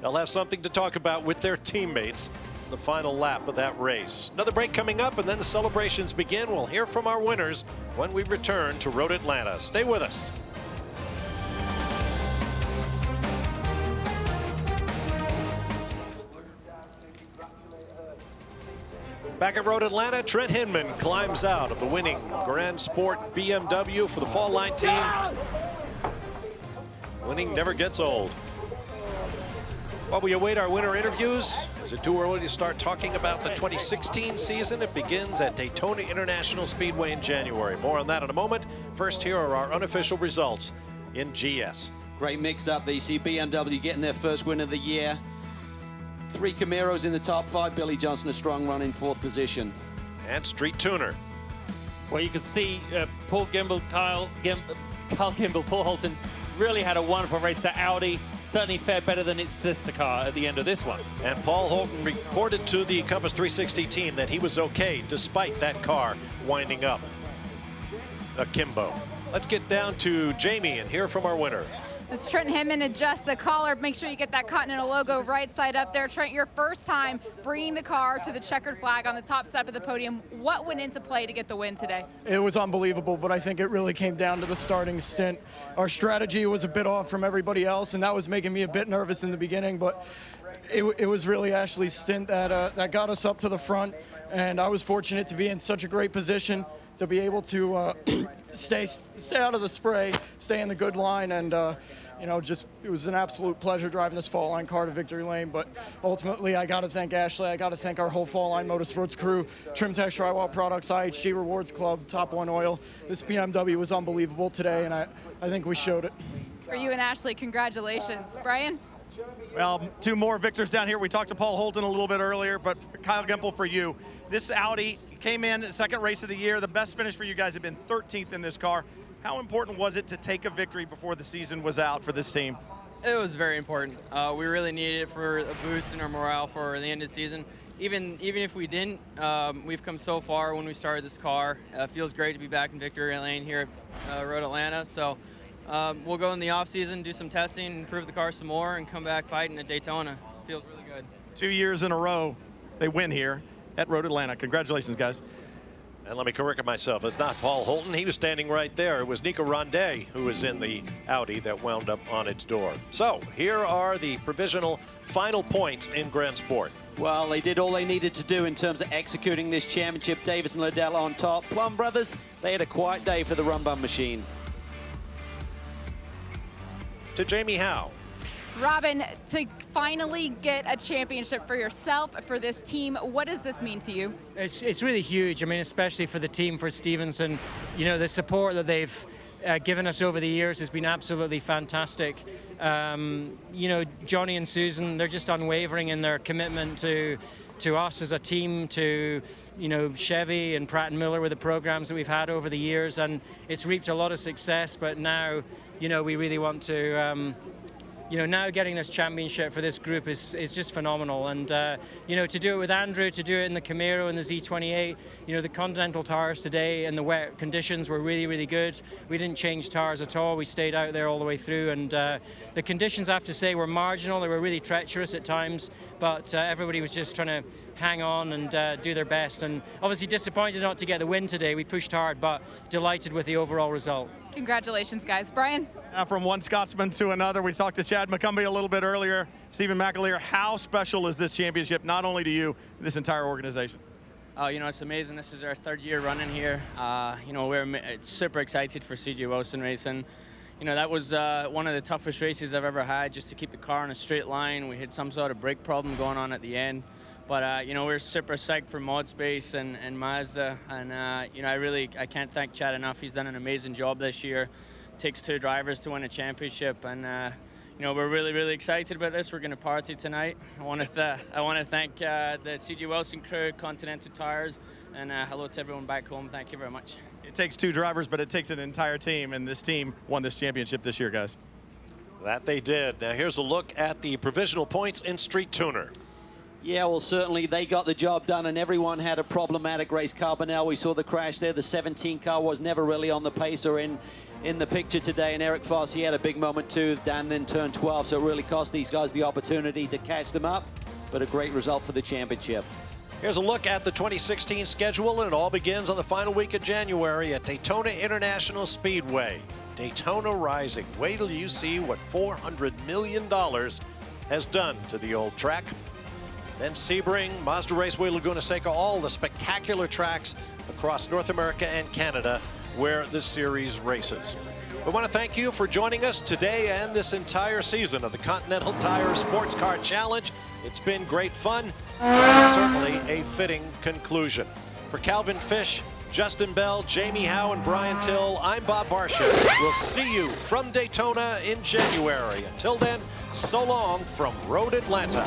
they'll have something to talk about with their teammates in the final lap of that race. Another break coming up, and then the celebrations begin. We'll hear from our winners when we return to Road Atlanta. Stay with us. Back at Road Atlanta, Trent Hinman climbs out of the winning Grand Sport BMW for the Fall Line team. Winning never gets old. While we await our winner interviews, is it too early to start talking about the 2016 season? It begins at Daytona International Speedway in January. More on that in a moment. First, here are our unofficial results in GS. Great mix-up. There you see BMW getting their first win of the year. 3 Camaros in the top 5. Billy Johnson, a strong run in 4th position. And Street Tuner. Well, you can see Paul Gimble, Kyle Gimble, Paul Holton really had a wonderful race. The Audi certainly fared better than its sister car at the end of this one. And Paul Holton reported to the Compass 360 team that he was okay despite that car winding up akimbo. Let's get down to Jamie and hear from our winner. As Trent Hinman adjusts the collar, make sure you get that Continental logo right side up there. Trent, your first time bringing the car to the checkered flag on the top step of the podium. What went into play to get the win today? It was unbelievable, but I think it really came down to the starting stint. Our strategy was a bit off from everybody else, and that was making me a bit nervous in the beginning, but it was really Ashley's stint that got us up to the front, and I was fortunate to be in such a great position to be able to stay out of the spray, stay in the good line, and you know, just it was an absolute pleasure driving this Fall Line car to victory lane. But ultimately, I got to thank Ashley. I got to thank our whole Fall Line Motorsports crew, Trim Tech Drywall Products, IHG Rewards Club, Top One Oil. This BMW was unbelievable today, and I think we showed it. For you and Ashley, congratulations. Brian? Well, 2 more victors down here. We talked to Paul Holton a little bit earlier, but Kyle Gimple, for you, this Audi came in second race of the year. The best finish for you guys had been 13th in this car. How important was it to take a victory before the season was out for this team? It was very important. We really needed it for a boost in our morale for the end of the season. Even if we didn't, we've come so far when we started this car. It feels great to be back in victory lane here at Road Atlanta. So we'll go in the off season, do some testing, improve the car some more, and come back fighting at Daytona. Feels really good. 2 years in a row, they win here at Road Atlanta. Congratulations, guys. And let me correct myself. It's not Paul Holton. He was standing right there. It was Nico Rondet who was in the Audi that wound up on its door. So here are the provisional final points in Grand Sport. Well, they did all they needed to do in terms of executing this championship. Davis and Liddell on top. Plum brothers, they had a quiet day for the Run Bum machine. To Jamie Howe. Robin, to finally get a championship for yourself, for this team, what does this mean to you? It's really huge. I mean, especially for the team, for Stevenson. You know, the support that they've given us over the years has been absolutely fantastic. You know, Johnny and Susan, they're just unwavering in their commitment to us as a team, to, you know, Chevy and Pratt & Miller with the programs that we've had over the years, and it's reaped a lot of success, but now, you know, we really want to you know, now getting this championship for this group is just phenomenal. And, you know, to do it with Andrew, to do it in the Camaro and the Z28, you know, the Continental tires today and the wet conditions were really, really good. We didn't change tires at all. We stayed out there all the way through. And the conditions, I have to say, were marginal. They were really treacherous at times, but everybody was just trying to hang on and do their best. And obviously disappointed not to get the win today. We pushed hard, but delighted with the overall result. Congratulations, guys. Brian? From one Scotsman to another, we talked to Chad McCumbee a little bit earlier. Stephen McAleer, how special is this championship, not only to you, this entire organization? Oh, you know, it's amazing. This is our 3rd year running here. You know, we're super excited for CJ Wilson Racing. You know, that was one of the toughest races I've ever had, just to keep the car in a straight line. We had some sort of brake problem going on at the end. But, you know, we're super psyched for ModSpace and MAZDA. And, you know, I can't thank Chad enough. He's done an amazing job this year. Takes 2 drivers to win a championship. And, you know, we're really, really excited about this. We're going to party tonight. I want to thank the CJ Wilson crew, Continental Tires, and hello to everyone back home. Thank you very much. It takes 2 drivers, but it takes an entire team, and this team won this championship this year, guys. That they did. Now here's a look at the provisional points in Street Tuner. Yeah, well, certainly they got the job done, and everyone had a problematic race. Carbonell, we saw the crash there. The 17 car was never really on the pace or in the picture today, and Eric Foss, he had a big moment too. Dan then turned 12, so it really cost these guys the opportunity to catch them up, but a great result for the championship. Here's a look at the 2016 schedule, and it all begins on the final week of January at Daytona International Speedway. Daytona Rising. Wait till you see what $400 million has done to the old track. Then Sebring, Mazda Raceway, Laguna Seca, all the spectacular tracks across North America and Canada where the series races. We want to thank you for joining us today and this entire season of the Continental Tire Sports Car Challenge. It's been great fun. This is certainly a fitting conclusion. For Calvin Fish, Justin Bell, Jamie Howe, and Brian Till, I'm Bob Varsha. We'll see you from Daytona in January. Until then, so long from Road Atlanta.